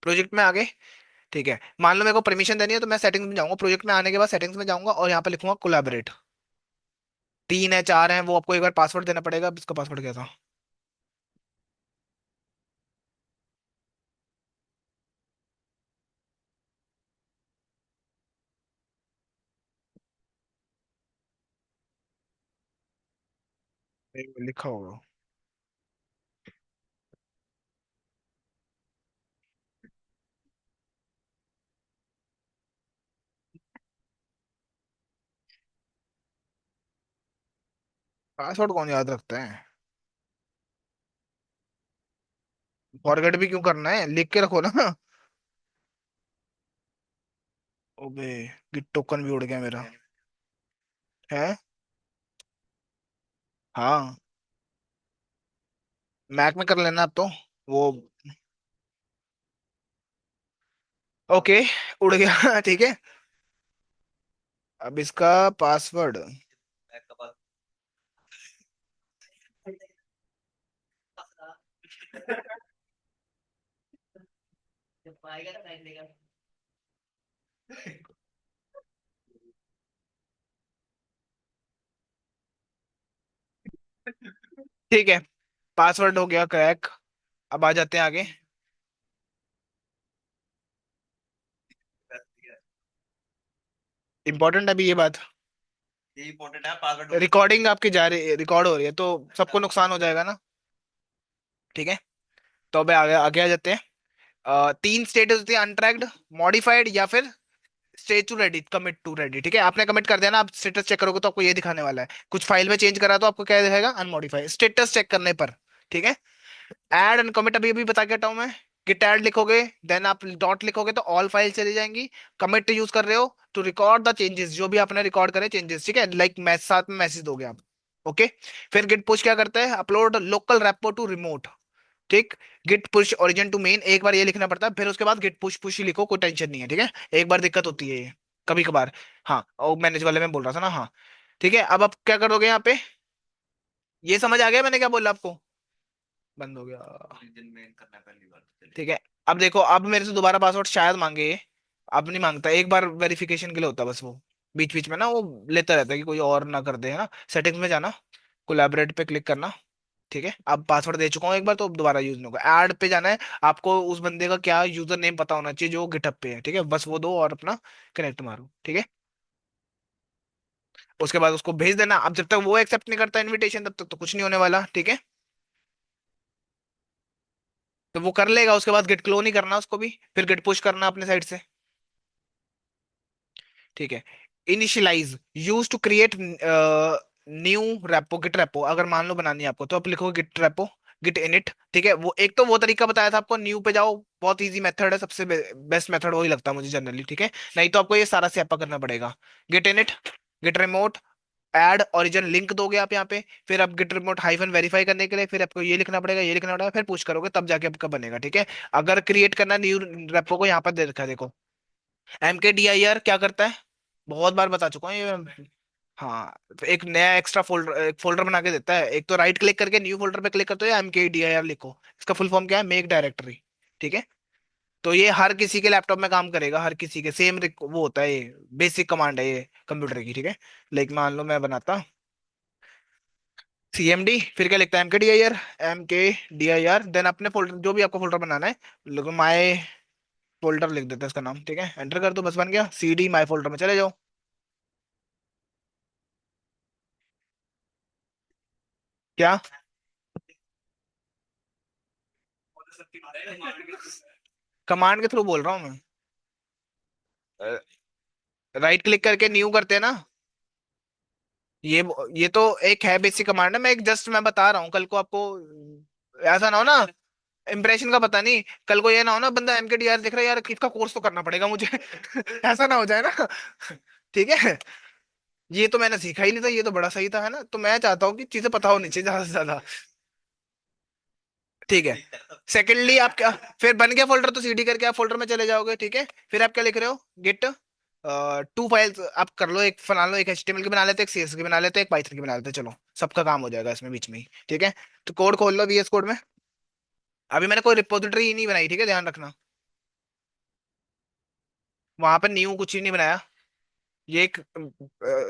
S1: प्रोजेक्ट में आगे, ठीक है, मान लो मेरे को परमिशन देनी है, तो मैं सेटिंग्स में जाऊंगा, प्रोजेक्ट में आने के बाद सेटिंग्स में जाऊंगा और यहाँ पे लिखूंगा कोलैबोरेट। तीन है चार है, वो आपको एक बार पासवर्ड देना पड़ेगा। अब इसका पासवर्ड क्या था? लिखा होगा। पासवर्ड कौन याद रखता है? फॉरगेट भी क्यों करना है, लिख के रखो ना। ओबे, गिट टोकन भी उड़ गया मेरा। है। हाँ, मैक में कर लेना अब तो। वो ओके, उड़ गया। ठीक है। अब इसका पासवर्ड। ठीक है, पासवर्ड हो गया क्रैक। अब आ जाते हैं आगे। इंपॉर्टेंट अभी ये बात,
S2: ये इंपॉर्टेंट है, पासवर्ड।
S1: रिकॉर्डिंग आपकी जा रही है, रिकॉर्ड हो रही है तो सबको नुकसान हो जाएगा ना। ठीक है, तो अब आगे आगे आ जाते हैं। तीन स्टेटस होती है, अनट्रैक्ड, मॉडिफाइड, या फिर stay to ready, commit to ready. ठीक है, आपने कमिट कर दिया ना, आप स्टेटस चेक करोगे तो आपको ये दिखाने वाला है। कुछ फाइल में चेंज करा तो आपको क्या दिखाएगा, अनमॉडिफाइड स्टेटस चेक करने पर। ठीक है, ऐड एंड कमिट अभी अभी बता के हटाऊं मैं। गिट ऐड लिखोगे, देन आप डॉट लिखोगे तो ऑल फाइल चली जाएंगी। कमिट यूज कर रहे हो तो रिकॉर्ड द चेंजेस, जो भी आपने रिकॉर्ड करे चेंजेस। ठीक है, लाइक मैच साथ में मैसेज दोगे आप। ओके, फिर गिट पुश क्या करता है, upload local repo to remote. ठीक, git push origin to main, एक बार ये लिखना पड़ता है, फिर उसके बाद गिट पुश पुश ही लिखो, कोई टेंशन नहीं है। ठीक है, एक बार दिक्कत होती है ये, कभी कभार। हाँ, और मैनेज वाले में बोल रहा था ना, हाँ। ठीक है, अब आप क्या करोगे यहाँ पे, ये समझ आ गया मैंने क्या बोला आपको। बंद हो गया।
S2: ओरिजिन में करना है पहली बार तो चलेगा।
S1: ठीक है, अब देखो, अब मेरे से दोबारा पासवर्ड शायद मांगे ये। अब नहीं मांगता, एक बार वेरिफिकेशन के लिए होता है बस वो। बीच बीच में ना वो लेता रहता है कि कोई और ना कर दे, है ना। सेटिंग्स में जाना, कोलैबोरेट पे क्लिक करना। ठीक है, अब पासवर्ड दे चुका हूँ एक बार तो दोबारा यूज नहीं होगा। ऐड पे जाना है, आपको उस बंदे का क्या यूजर नेम पता होना चाहिए जो गिटहब पे है। ठीक है, बस वो दो और अपना कनेक्ट मारो। ठीक है, उसके बाद उसको भेज देना। अब जब तक वो एक्सेप्ट नहीं करता इनविटेशन, तब तक तो कुछ नहीं होने वाला। ठीक है, तो वो कर लेगा, उसके बाद गिट क्लोन ही करना उसको भी, फिर गिट पुश करना अपने साइड से। ठीक है, initialize use to create new repo, git repo अगर मान लो बनानी है आपको तो आप लिखोगे गिट रेपो, गिट इनिट। ठीक है, वो एक तो वो तरीका बताया था आपको, न्यू पे जाओ, बहुत इजी मेथड है, सबसे बेस्ट मेथड वही लगता है मुझे जनरली। ठीक है, नहीं तो आपको ये सारा स्यापा करना पड़ेगा। Git init, git remote, add origin link दोगे आप यहाँ पे। फिर आप गिट रिमोट हाइफन वेरीफाई करने के लिए फिर आपको ये लिखना पड़ेगा, ये लिखना पड़ेगा, फिर पुश करोगे तब जाके आपका बनेगा। ठीक है, अगर क्रिएट करना न्यू रेपो को यहाँ पर दे रखा है देखो। MKDIR क्या करता है, बहुत बार बता चुका हूँ ये। हाँ, तो एक नया एक्स्ट्रा फोल्डर, एक फोल्डर बना के देता है। एक तो राइट क्लिक करके न्यू फोल्डर पे क्लिक करते हो, या MKDIR लिखो। इसका फुल फॉर्म क्या है, मेक डायरेक्टरी। ठीक है, तो ये हर किसी के लैपटॉप में काम करेगा, हर किसी के सेम वो होता है, ये बेसिक कमांड है ये कंप्यूटर की। ठीक है, लाइक मान लो मैं बनाता CMD, फिर क्या लिखता है, MKDIR देन अपने फोल्डर जो भी आपको फोल्डर बनाना है, लोगो माई फोल्डर लिख देते हैं इसका नाम। ठीक है, एंटर कर दो, बस बन गया। CD माई फोल्डर में चले जाओ। क्या, कमांड के थ्रू बोल रहा हूँ मैं। राइट क्लिक करके न्यू करते हैं ना। ये ये तो एक है बेसिक कमांड है, मैं एक जस्ट मैं बता रहा हूँ, कल को आपको ऐसा ना हो ना, इंप्रेशन का पता नहीं, कल को ये ना हो ना बंदा MKDIR दिख रहा है यार, इसका कोर्स तो करना पड़ेगा मुझे। ऐसा ना हो जाए ना। ठीक है, ये तो मैंने सीखा ही नहीं था, ये तो बड़ा सही था, है ना। तो मैं चाहता हूँ कि चीजें पता होनी चाहिए ज्यादा से ज्यादा। ठीक है, सेकेंडली आप क्या, फिर बन गया फोल्डर तो CD करके आप फोल्डर में चले जाओगे। ठीक है, फिर आप क्या लिख रहे हो, गिट टू फाइल्स आप कर लो, एक बना लो, एक HTML की बना लेते हैं, एक CSS की बना लेते हैं, एक पाइथन की बना लेते हैं, चलो सबका काम हो जाएगा इसमें बीच में ही। ठीक है, तो कोड खोल लो VS कोड में। अभी मैंने कोई रिपोजिटरी ही नहीं बनाई, ठीक है, ध्यान रखना। वहां पर न्यू कुछ ही नहीं बनाया, ये एक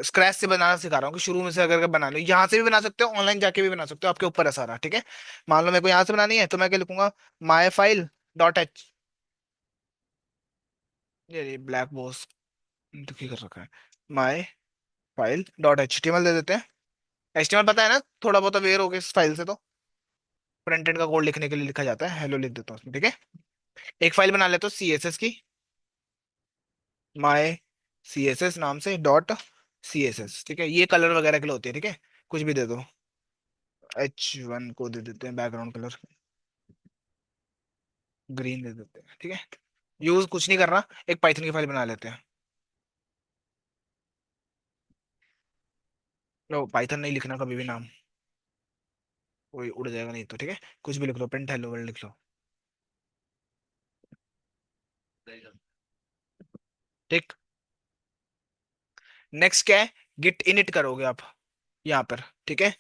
S1: स्क्रैच से बनाना सिखा रहा हूँ कि शुरू में से अगर बना लो, यहाँ से भी बना सकते हो, ऑनलाइन जाके भी बना सकते हो, आपके ऊपर है सारा। ठीक है, मान लो मेरे को यहाँ से बनानी है तो मैं क्या लिखूंगा, माई फाइल डॉट एच, ये ब्लैक बॉक्स दुखी कर रखा है, माई फाइल डॉट HTML दे देते हैं। HTML पता है ना, थोड़ा बहुत अवेयर हो गए इस फाइल से तो। फ्रंट एंड का कोड लिखने के लिए लिखा जाता है, हेलो लिख देता हूँ उसमें। ठीक है, एक फाइल बना लेते हो CSS की, माई CSS नाम से डॉट CSS। ठीक है, ये कलर वगैरह के लिए होती है। ठीक है, कुछ भी दे दो, H1 को दे देते हैं बैकग्राउंड कलर, ग्रीन दे देते हैं। ठीक है, यूज कुछ नहीं करना, एक पाइथन की फाइल बना लेते हैं। लो, पाइथन नहीं लिखना कभी भी नाम, कोई उड़ जाएगा नहीं तो। ठीक है, कुछ भी लिख लो, प्रिंट हेलो वर्ल्ड लिख लो। ठीक, नेक्स्ट क्या है, गिट इनिट करोगे आप यहाँ पर। ठीक है,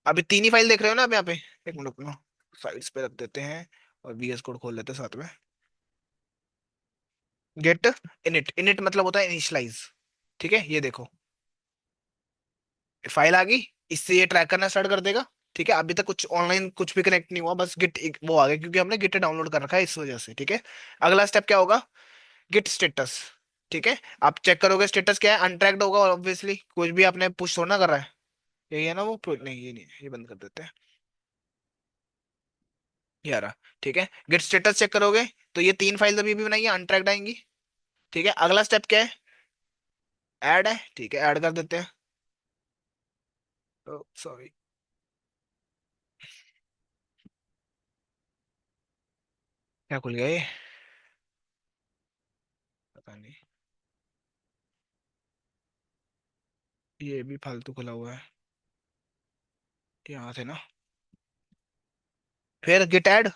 S1: अभी तीन ही फाइल देख रहे हो ना आप यहाँ पे, एक मिनट रुकना, साइड्स पे रख देते हैं और VS कोड खोल लेते हैं साथ में। गेट इनिट, इनिट मतलब होता है इनिशियलाइज। ठीक है, ये देखो फाइल आ गई, इससे ये ट्रैक करना स्टार्ट कर देगा। ठीक है, अभी तक कुछ ऑनलाइन कुछ भी कनेक्ट नहीं हुआ, बस गिट वो आ गया क्योंकि हमने गिट डाउनलोड कर रखा है इस वजह से। ठीक है, अगला स्टेप क्या होगा? Git status. ठीक है, आप चेक करोगे स्टेटस क्या है, अनट्रैक्ड होगा ऑब्वियसली, कुछ भी आपने पुश थोड़ा ना कर रहा है। यही है ना वो नहीं, ये नहीं है, ये बंद कर देते हैं। ये आ रहा। ठीक है, गिट स्टेटस चेक करोगे तो ये तीन फाइल अभी भी बनाई है, अनट्रैक्ड आएंगी। ठीक है, अगला स्टेप क्या है? ऐड है। ठीक है, ऐड कर देते हैं। सॉरी, क्या खुल गया ये? पता नहीं, ये भी फालतू खुला हुआ है। यहाँ थे ना। फिर गिट ऐड।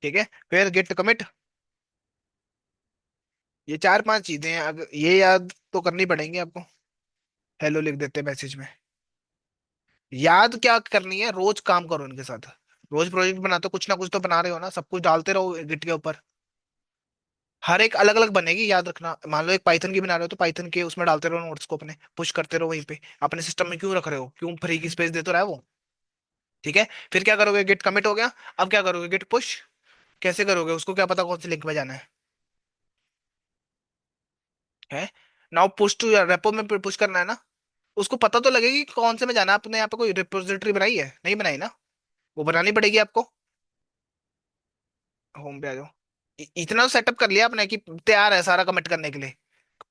S1: ठीक है, फिर गिट कमिट। ये चार पांच चीजें हैं, अगर ये याद तो करनी पड़ेंगी आपको। हेलो लिख देते हैं मैसेज में। याद क्या करनी है, रोज काम करो इनके साथ। रोज प्रोजेक्ट बनाते हो, कुछ ना कुछ तो बना रहे हो ना, सब कुछ डालते रहो गिट के ऊपर। हर एक अलग अलग बनेगी, याद रखना। मान लो एक पाइथन की बना रहे हो तो पाइथन के उसमें डालते रहो नोट्स को, अपने पुश करते रहो वहीं पे। अपने सिस्टम में क्यों रख रहे हो, क्यों फ्री की स्पेस दे तो रहा है वो। ठीक है, फिर क्या करोगे? गिट कमिट हो गया। अब क्या करोगे? Git push. कैसे करोगे? उसको क्या पता कौन सी लिंक में जाना है? नाउ पुश टू रेपो में पुश करना है ना। उसको पता तो लगेगी कि कौन से में जाना है। आपने यहाँ पे कोई रिपोजिटरी बनाई है? नहीं बनाई ना। वो बनानी पड़ेगी आपको। होम पे आ जाओ। इतना तो सेटअप कर लिया आपने कि तैयार है सारा कमिट करने के लिए,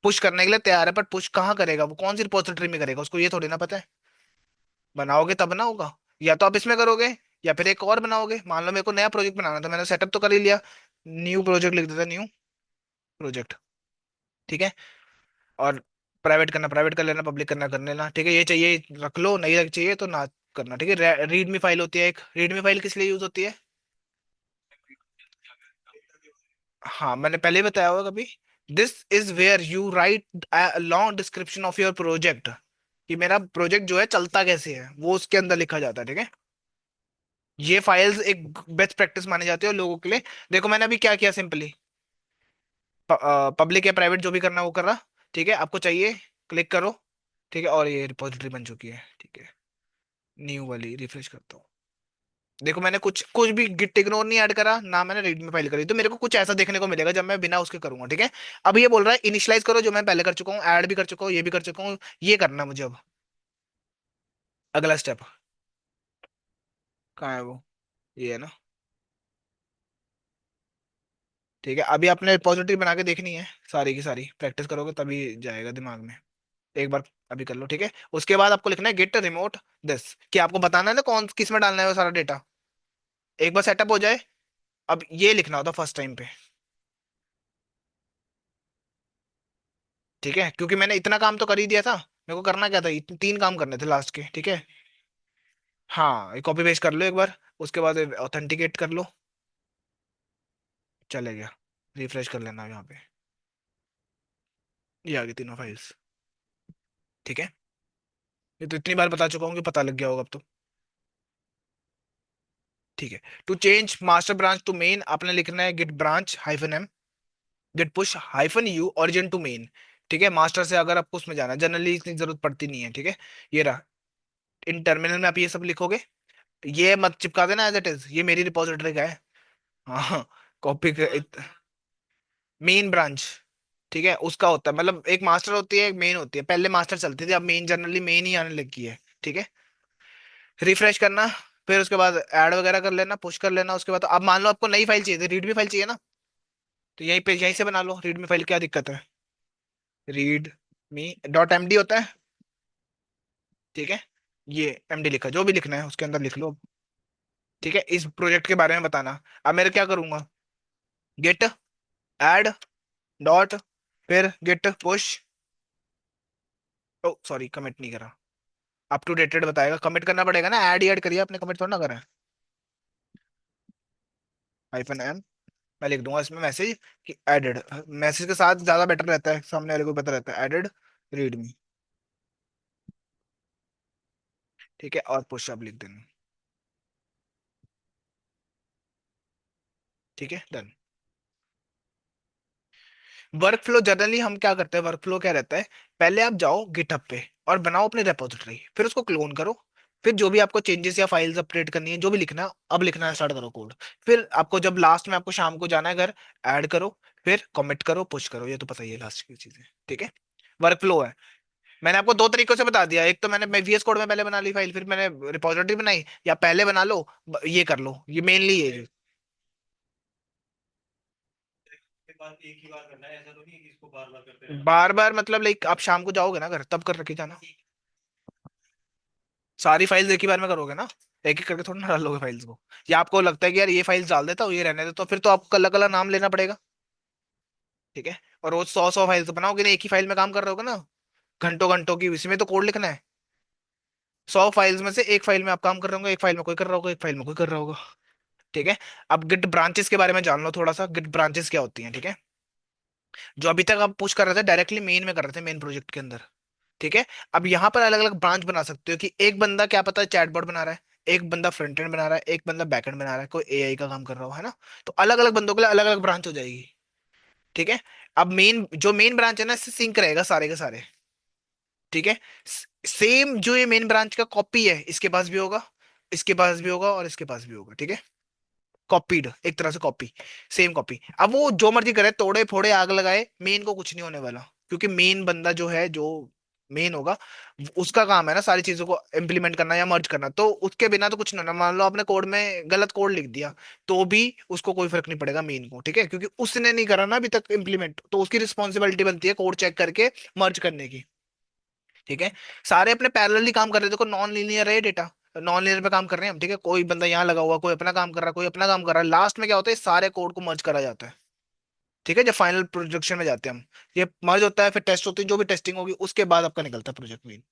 S1: पुश करने के लिए तैयार है, पर पुश कहाँ करेगा वो, कौन सी रिपोजिटरी में करेगा, उसको ये थोड़ी ना पता है। बनाओगे तब ना होगा। या तो आप इसमें करोगे, या फिर एक और बनाओगे। मान लो मेरे को नया प्रोजेक्ट बनाना था, मैंने सेटअप तो कर ही लिया। न्यू प्रोजेक्ट लिख देता, न्यू प्रोजेक्ट। ठीक है, और प्राइवेट करना प्राइवेट कर लेना, पब्लिक करना कर लेना। ठीक है, ये चाहिए रख लो, नहीं चाहिए तो ना करना। ठीक है, रीडमी फाइल होती है एक। रीडमी फाइल किस लिए यूज होती है? हाँ, मैंने पहले ही बताया होगा कभी। This is where you write long description of your project, कि मेरा प्रोजेक्ट जो है चलता कैसे है वो उसके अंदर लिखा जाता है। ठीक है, ये फाइल्स एक बेस्ट प्रैक्टिस मानी जाती है लोगों के लिए। देखो मैंने अभी क्या किया, सिंपली पब्लिक या प्राइवेट जो भी करना है वो कर रहा। ठीक है, आपको चाहिए, क्लिक करो। ठीक है, और ये रिपोजिटरी बन चुकी है। ठीक है, न्यू वाली रिफ्रेश करता हूँ। देखो मैंने कुछ कुछ भी गिट इग्नोर नहीं ऐड करा ना, मैंने रीड में फाइल करी, तो मेरे को कुछ ऐसा देखने को मिलेगा जब मैं बिना उसके करूंगा। ठीक है, अब ये बोल रहा है इनिशियलाइज करो, जो मैं पहले कर चुका हूँ, ऐड भी कर चुका हूँ, ये भी कर चुका हूँ। ये करना है मुझे अब। अगला स्टेप कहाँ है वो? ये है ना। ठीक है, अभी आपने रिपोजिटरी बना के देखनी है, सारी की सारी प्रैक्टिस करोगे तभी जाएगा दिमाग में। एक बार अभी कर लो। ठीक है, उसके बाद आपको लिखना है गेट रिमोट दिस, कि आपको बताना है ना कौन किस में डालना है वो सारा डेटा। एक बार सेटअप हो जाए, अब ये लिखना होता फर्स्ट टाइम पे। ठीक है, क्योंकि मैंने इतना काम तो कर ही दिया था, मेरे को करना क्या था, तीन काम करने थे लास्ट के। ठीक है, हाँ, ये कॉपी पेस्ट कर लो एक बार, उसके बाद ऑथेंटिकेट कर लो। चले गया। रिफ्रेश कर लेना यहाँ पे, ये आ गई तीनों फाइल्स। ठीक है, ये तो इतनी बार बता चुका हूँ कि पता लग गया होगा अब तो। ठीक है, to change master branch to main आपने लिखना है git branch hyphen M, git push hyphen U origin to main. ठीक है, मास्टर से अगर आपको उसमें जाना है, जनरली इतनी जरूरत पड़ती नहीं है। ठीक है, ये रहा। इन टर्मिनल में आप ये सब लिखोगे, ये मत चिपका देना एज इट इज, ये मेरी रिपोजिटरी का है। हाँ, कॉपी मेन ब्रांच। ठीक है, उसका होता है, मतलब एक मास्टर होती है एक मेन होती है, पहले मास्टर चलती थी, अब मेन, जनरली मेन ही आने लगी है। ठीक है, रिफ्रेश करना, फिर उसके बाद ऐड वगैरह कर लेना, पुश कर लेना। उसके बाद अब मान लो आपको नई फाइल चाहिए थी, रीडमी फाइल चाहिए ना, तो यहीं पे यहीं से बना लो रीडमी फाइल, क्या दिक्कत है? रीड मी डॉट एमडी होता है। ठीक है, ये एमडी लिखा, जो भी लिखना है उसके अंदर लिख लो। ठीक है, इस प्रोजेक्ट के बारे में बताना। अब मैं क्या करूंगा? गेट ऐड डॉट, फिर गेट पुश। ओ सॉरी, कमिट नहीं करा। अप टू डेटेड बताएगा, कमिट करना पड़ेगा ना, ऐड ही ऐड करिए आपने, कमिट थोड़ा ना करा है। हाइफन एम, मैं लिख दूंगा इसमें मैसेज कि एडेड। मैसेज के साथ ज्यादा बेटर रहता है, सामने वाले को पता रहता है एडेड रीडमी। ठीक है, और पुश अप लिख देना। ठीक है, डन। वर्क फ्लो जनरली हम क्या करते हैं, वर्क फ्लो क्या रहता है, पहले आप जाओ गिटहब पे और बनाओ अपनी रेपोजिटरी, फिर उसको क्लोन करो, फिर जो भी आपको चेंजेस या फाइल्स अपडेट करनी है, जो भी लिखना है, अब लिखना स्टार्ट करो कोड। फिर आपको जब लास्ट में आपको शाम को जाना है घर, ऐड करो, फिर कमिट करो, पुश करो, ये तो पता ही है लास्ट की चीजें। ठीक है, वर्क फ्लो है। मैंने आपको दो तरीकों से बता दिया, एक तो मैंने VS कोड में पहले बना ली फाइल, फिर मैंने रिपोजिटरी बनाई, या पहले बना लो, ये कर लो, ये मेनली ये।
S2: के बाद एक ही बार करना है, ऐसा तो नहीं है कि इसको बार बार करते रहना
S1: बार बार मतलब लाइक आप शाम को जाओगे ना घर, तब कर रखे जाना।
S2: है।
S1: सारी फाइल्स एक ही बार में करोगे ना, एक एक करके थोड़ा ना डाल लोगे फाइल्स को। या आपको लगता है कि यार ये फाइल्स डाल देता हूँ, ये रहने दे, तो फिर तो आपको अलग अलग नाम लेना पड़ेगा। ठीक है, और रोज 100 100 फाइल्स बनाओगे ना, एक ही फाइल में काम कर रहे होगे ना, घंटों घंटों की, इसमें तो कोड लिखना है। 100 फाइल्स में से एक फाइल में आप काम कर रहे होंगे, एक फाइल में कोई कर रहा होगा, एक फाइल में कोई कर रहा होगा। ठीक है, अब गिट ब्रांचेस के बारे में जान लो थोड़ा सा, गिट ब्रांचेस क्या होती हैं। ठीक है, जो अभी तक आप पुश कर रहे थे डायरेक्टली मेन में कर रहे थे, मेन प्रोजेक्ट के अंदर। ठीक है, अब यहाँ पर अलग अलग ब्रांच बना सकते हो कि एक बंदा क्या पता चैटबॉट बना रहा है, एक बंदा फ्रंट एंड बना रहा है, एक बंदा बैक एंड बना रहा है, कोई AI का काम कर रहा हो, है ना। तो अलग अलग बंदों के लिए अलग अलग ब्रांच हो जाएगी। ठीक है, अब मेन जो मेन ब्रांच है ना, इससे सिंक रहेगा सारे के सारे। ठीक है, सेम जो ये मेन ब्रांच का कॉपी है, इसके पास भी होगा, इसके पास भी होगा, और इसके पास भी होगा। ठीक है, कॉपीड, एक तरह से कॉपी, सेम कॉपी। अब वो जो मर्जी करे, तोड़े फोड़े आग लगाए, मेन को कुछ नहीं होने वाला, क्योंकि मेन बंदा जो है, जो मेन होगा, उसका काम है ना सारी चीजों को इम्प्लीमेंट करना या मर्ज करना, तो उसके बिना तो कुछ नहीं होना। मान लो आपने कोड में गलत कोड लिख दिया, तो भी उसको कोई फर्क नहीं पड़ेगा मेन को। ठीक है, क्योंकि उसने नहीं करा ना अभी तक इम्प्लीमेंट, तो उसकी रिस्पॉन्सिबिलिटी बनती है कोड चेक करके मर्ज करने की। ठीक है, सारे अपने पैरेलली काम कर रहे हैं, देखो नॉन लीनियर है डेटा, नॉन लीनियर पे काम कर रहे हैं हम। ठीक है, कोई बंदा यहाँ लगा हुआ, कोई अपना काम कर रहा है, कोई अपना काम कर रहा है, लास्ट में क्या होता है, सारे कोड को मर्ज करा जाता है। ठीक है, जब फाइनल प्रोडक्शन में जाते हैं हम, ये मर्ज होता है, फिर टेस्ट होती है, जो भी टेस्टिंग होगी उसके बाद आपका निकलता है प्रोजेक्ट मेन।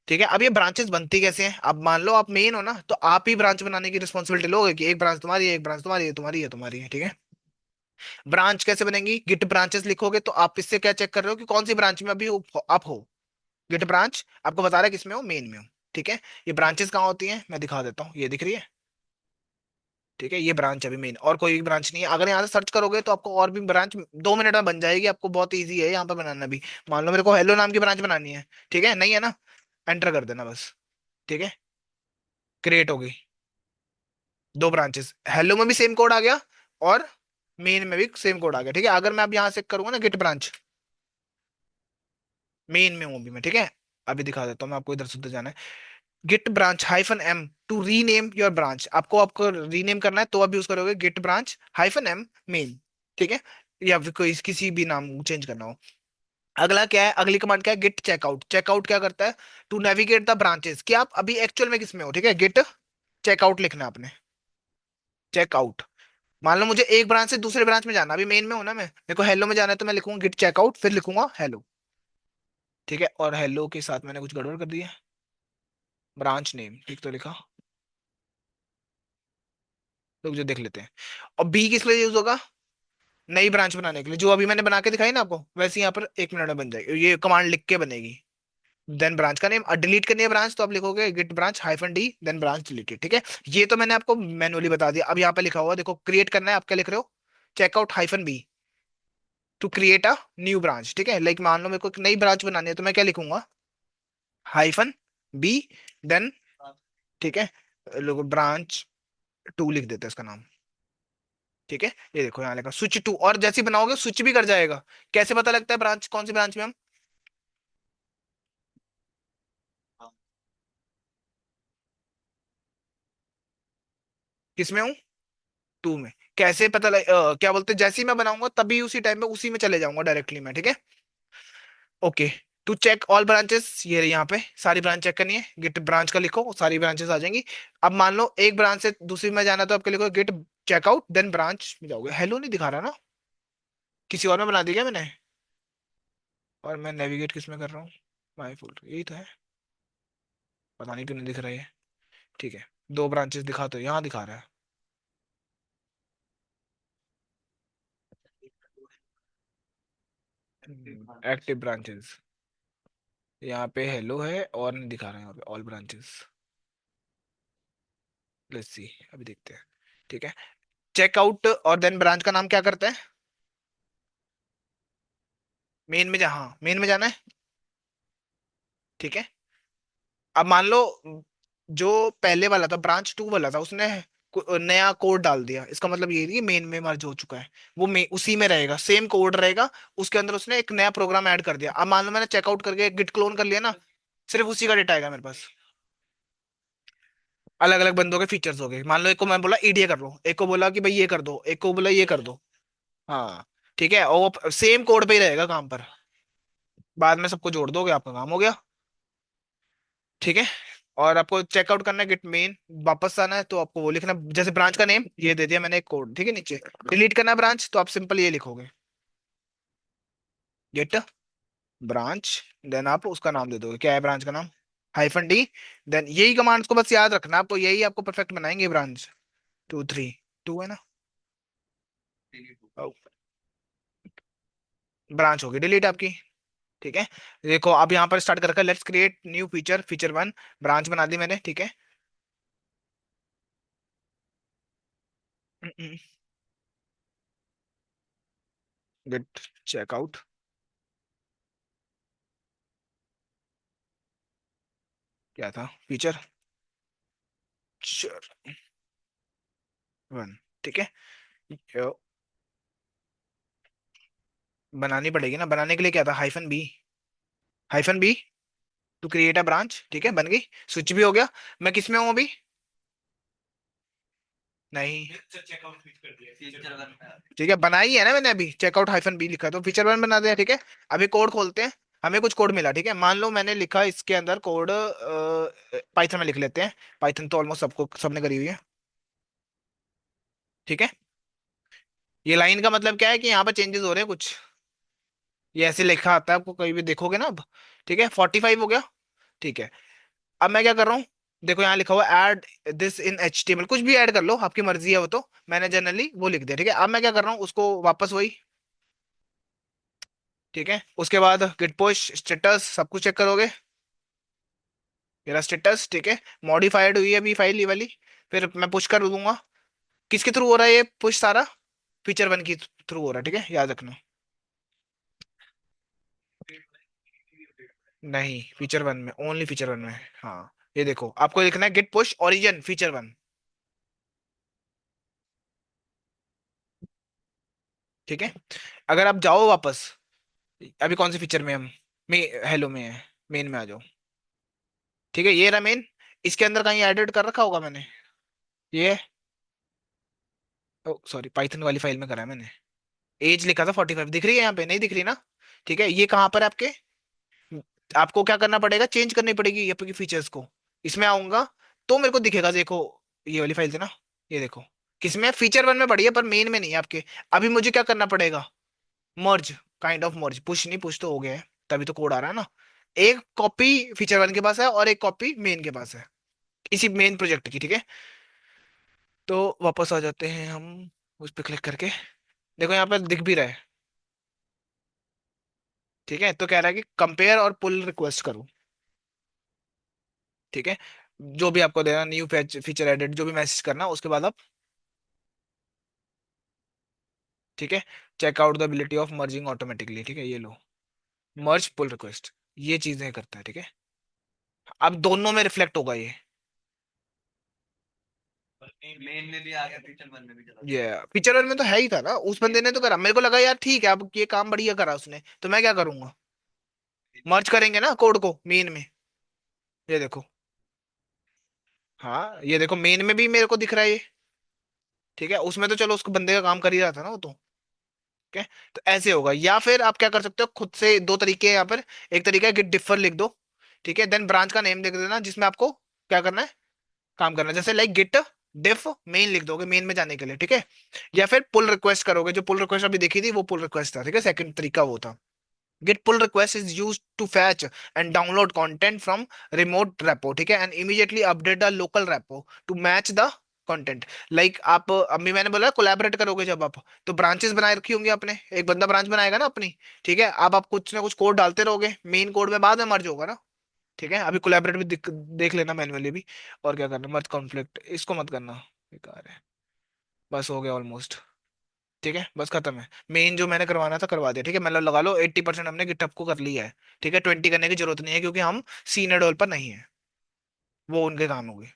S1: ठीक है, अब ये ब्रांचेस बनती कैसे हैं, अब मान लो आप मेन हो ना, तो आप ही ब्रांच बनाने की रिस्पॉन्सिबिलिटी लोगे कि एक ब्रांच तुम्हारी है, एक ब्रांच तुम्हारी है, तुम्हारी है, तुम्हारी है। ठीक है, ब्रांच कैसे बनेंगी, गिट ब्रांचेस लिखोगे, तो आप इससे क्या चेक कर रहे हो कि कौन सी ब्रांच में अभी आप हो। गिट ब्रांच आपको बता रहा है किसमें हो, मेन में हो। ठीक है, ये ब्रांचेस कहाँ होती हैं, मैं दिखा देता हूँ, ये दिख रही है। ठीक है, ये ब्रांच अभी मेन, और कोई भी ब्रांच नहीं है। अगर यहाँ से सर्च करोगे तो आपको और भी ब्रांच 2 मिनट में बन जाएगी, आपको बहुत इजी है यहाँ पे बनाना भी। मान लो मेरे को हेलो नाम की ब्रांच बनानी है, ठीक है, नहीं है ना, एंटर कर देना बस। ठीक है, क्रिएट होगी, 2 ब्रांचेस, हेलो में भी सेम कोड आ गया, और मेन में भी सेम कोड आ गया। ठीक है, अगर मैं अब यहाँ से करूंगा ना गिट ब्रांच, मेन में हूँ अभी मैं। ठीक है, अभी दिखा देता हूँ मैं आपको, इधर से उधर जाना है। Git branch -M to rename your branch, आपको आपको रीनेम करना है तो आप यूज करोगे गिट ब्रांच -M मेन। ठीक है, या फिर कोई किसी भी नाम चेंज करना हो। अगला क्या है, अगली कमांड क्या है, गिट चेकआउट। चेकआउट क्या करता है, टू नेविगेट द ब्रांचेस, कि आप अभी एक्चुअल में किस में हो। ठीक है, गिट चेकआउट लिखना है आपने, चेकआउट। मान लो मुझे एक ब्रांच से दूसरे ब्रांच में जाना, अभी मेन में हूं ना मैं, मेरे को हेलो में जाना है, तो मैं लिखूंगा गिट चेकआउट, फिर लिखूंगा हेलो। ठीक है, और हेलो के साथ मैंने कुछ गड़बड़ कर दी है, ब्रांच नेम ठीक तो लिखा, तो मुझे देख लेते हैं। और बी किस लिए यूज होगा, नई ब्रांच बनाने के लिए, जो अभी मैंने बना के दिखाई ना आपको, वैसे यहाँ पर 1 मिनट में बन जाएगी, ये कमांड लिख के बनेगी। देन ब्रांच का नेम, और डिलीट करनी है ब्रांच, तो आप लिखोगे git branch -D, then branch deleted. ठीक है, ये तो मैंने आपको मैनुअली बता दिया। अब यहाँ पे लिखा हुआ देखो, क्रिएट करना है, आप क्या लिख रहे हो, checkout -B to create a new branch. ठीक है, लाइक मान लो मेरे को एक नई ब्रांच बनानी है, तो मैं क्या लिखूंगा, -B, देन, ठीक है, लोग ब्रांच 2 लिख देते हैं इसका नाम। ठीक है, ये देखो यहाँ लिखा स्विच 2, और जैसे ही बनाओगे स्विच भी कर जाएगा। कैसे पता लगता है ब्रांच कौन सी ब्रांच में हम किस में हूँ, 2 में। कैसे पता क्या बोलते हैं, जैसे ही मैं बनाऊंगा तभी उसी टाइम पे उसी में चले जाऊंगा डायरेक्टली मैं। ठीक है, okay. To check all branches, ये रही यहाँ पे सारी ब्रांच चेक करनी है, गिट ब्रांच का लिखो, सारी ब्रांचेस आ जाएंगी। अब मान लो एक ब्रांच से दूसरी में जाना, तो आपके लिखो गिट चेकआउट, देन ब्रांच में जाओगे। हेलो नहीं दिखा रहा ना, किसी और में बना दिया क्या मैंने, और मैं नेविगेट किस में कर रहा हूँ, माई फुल यही तो है, पता नहीं क्यों नहीं दिख रहा है। ठीक है, 2 ब्रांचेस दिखा, तो यहाँ दिखा रहा है एक्टिव ब्रांचेस, यहाँ पे हेलो है, और नहीं दिखा रहा है यहाँ पे ऑल ब्रांचेस। लेट्स सी, अभी देखते हैं। ठीक है, चेकआउट और देन ब्रांच का नाम क्या करते हैं, मेन में जा, हाँ मेन में जाना है। ठीक है। अब मान लो जो पहले वाला था, ब्रांच टू वाला था, उसने नया कोड डाल दिया, इसका मतलब ये नहीं कि मेन में मर्ज हो चुका है। वो उसी में रहेगा, सेम कोड रहेगा। उसके अंदर उसने एक नया प्रोग्राम ऐड कर दिया। अब मान लो मैंने चेकआउट करके गिट क्लोन कर लिया ना, सिर्फ उसी का डेटा आएगा मेरे पास। अलग अलग बंदों के फीचर्स हो गए। मान लो एक को मैं बोला ईडीए कर लो, एक को बोला कि भाई ये कर दो, एक को बोला ये कर दो। हाँ। ठीक है, और वो सेम कोड पे ही रहेगा काम पर। बाद में सबको जोड़ दोगे, आपका काम हो गया। ठीक है। और आपको चेकआउट करना है गिट मेन, वापस आना है तो आपको वो लिखना, जैसे ब्रांच का नेम ये दे दिया मैंने एक कोड, ठीक है। नीचे डिलीट करना है ब्रांच, तो आप सिंपल ये लिखोगे, गिट ब्रांच। देन आप उसका नाम दे दोगे, क्या है ब्रांच का नाम, -d। देन यही कमांड्स को बस याद रखना आपको, यही आपको परफेक्ट बनाएंगे ब्रांच। 2 3 2 है ना। ब्रांच होगी डिलीट आपकी। ठीक है। देखो अब यहाँ पर स्टार्ट करके let's create new feature, feature 1। Branch बना दी मैंने, ठीक है। गिट चेकआउट, क्या था फीचर 1। ठीक है। यो, बनानी पड़ेगी ना, बनाने के लिए क्या था, -b। -b to create a branch, ठीक है, बन गई। स्विच भी हो गया। मैं किस में हूँ अभी, नहीं।
S2: चेकआउट क्लिक कर दिया फीचर वन में।
S1: ठीक है, बनाई है ना मैंने अभी, चेकआउट -b लिखा तो फीचर 1 बना दिया, ठीक है। अभी कोड खोलते हैं। हमें कुछ कोड मिला, ठीक है। मान लो मैंने लिखा इसके अंदर कोड, पाइथन में लिख लेते हैं। पाइथन तो ऑलमोस्ट सबको सबने करी हुई है। ठीक है। ये लाइन का मतलब क्या है कि यहाँ पर चेंजेस हो रहे हैं कुछ, ये ऐसे लिखा आता है आपको कहीं भी देखोगे ना अब। ठीक है, 45 हो गया। ठीक है। अब मैं क्या कर रहा हूँ, देखो यहाँ लिखा हुआ ऐड दिस इन HTML, कुछ भी ऐड कर लो, आपकी मर्जी है वो तो। मैंने जनरली वो लिख दिया, ठीक है। अब मैं क्या कर रहा हूँ, उसको वापस वही। ठीक है, उसके बाद गिट पुश स्टेटस सब कुछ चेक करोगे, मेरा स्टेटस, ठीक है। मॉडिफाइड हुई है अभी फाइल ये वाली। फिर मैं पुश कर दूंगा। किसके थ्रू हो रहा है ये पुश सारा, फीचर 1 की थ्रू हो रहा है, ठीक है, याद रखना। नहीं, फीचर 1 में, ओनली फीचर 1 में। हाँ, ये देखो आपको लिखना है गिट पुश ओरिजिन फीचर 1। ठीक है। अगर आप जाओ वापस, अभी कौन से फीचर में हम, मे हेलो में है, मेन में आ जाओ। ठीक है, ये रहा मेन। इसके अंदर कहीं एडिट कर रखा होगा मैंने, ये। ओ सॉरी, पाइथन वाली फाइल में करा है मैंने। एज लिखा था 45, दिख रही है यहाँ पे, नहीं दिख रही ना। ठीक है, ये कहाँ पर है आपके, आपको क्या करना पड़ेगा, चेंज करनी पड़ेगी ये आपकी फीचर्स को। इसमें आऊंगा तो मेरे को दिखेगा, देखो ये वाली फाइल थी ना, ये देखो। किसमें, फीचर 1 में पड़ी है पर मेन में नहीं है आपके। अभी मुझे क्या करना पड़ेगा, मर्ज, काइंड ऑफ मर्ज, पुश नहीं, पुश तो हो गया है, तभी तो कोड आ रहा है ना। एक कॉपी फीचर 1 के पास है और एक कॉपी मेन के पास है, इसी मेन प्रोजेक्ट की, ठीक है। तो वापस आ जाते हैं हम उस पर क्लिक करके, देखो यहाँ पे दिख भी रहा है। ठीक है, तो कह रहा है कि कंपेयर और पुल रिक्वेस्ट करो। ठीक है, जो भी आपको देना, न्यू फीचर एडेड, जो भी मैसेज करना उसके बाद आप। ठीक है, check out the ability of merging automatically, ठीक है, ये लो, मर्ज पुल रिक्वेस्ट, ये चीजें करता है, ठीक है। अब दोनों में रिफ्लेक्ट होगा ये।
S2: मेन में भी आ गया फीचर वन में भी चला
S1: ये फीचर 1 में तो है ही था ना, उस बंदे ने तो करा, मेरे को लगा यार ठीक है, अब ये काम बढ़िया करा उसने, तो मैं क्या करूंगा, मर्ज करेंगे ना कोड को मेन में। ये देखो, हाँ ये देखो मेन में भी मेरे को दिख रहा है ये। ठीक है, उसमें तो चलो उसको बंदे का काम कर ही रहा था ना वो तो। ठीक है, तो ऐसे होगा। या फिर आप क्या कर सकते हो खुद से, दो तरीके हैं यहाँ पर। एक तरीका है गिट डिफर लिख दो, ठीक है। देन ब्रांच का नेम लिख देना जिसमें आपको क्या करना है, काम करना है, जैसे लाइक गिट डिफ मेन लिख दोगे मेन में जाने के लिए, ठीक है। या फिर पुल रिक्वेस्ट करोगे, जो पुल रिक्वेस्ट अभी देखी थी वो पुल रिक्वेस्ट था, ठीक है, सेकंड तरीका वो था। Git pull request is used to fetch and download content from remote repo, ठीक है, and immediately update the local repo to match the content. Like आप अभी मैंने बोला कोलैबोरेट करोगे जब आप, तो ब्रांचेस बनाए रखी होंगी आपने, एक बंदा ब्रांच बनाएगा ना अपनी। ठीक है, अब आप कुछ ना कुछ कोड डालते रहोगे मेन कोड में, बाद में मर्ज होगा ना। ठीक है, अभी कोलैबोरेट भी देख लेना मैन्युअली भी। और क्या करना, मर्ज कॉन्फ्लिक्ट इसको मत करना, बेकार है। बस हो गया ऑलमोस्ट। ठीक है, बस खत्म है। मेन जो मैंने करवाना था करवा दिया, ठीक है, मतलब लगा लो 80% हमने गिटहब को कर लिया है। ठीक है, 20 करने की जरूरत नहीं है क्योंकि हम सीनियर डेवलपर नहीं है, वो उनके काम होंगे।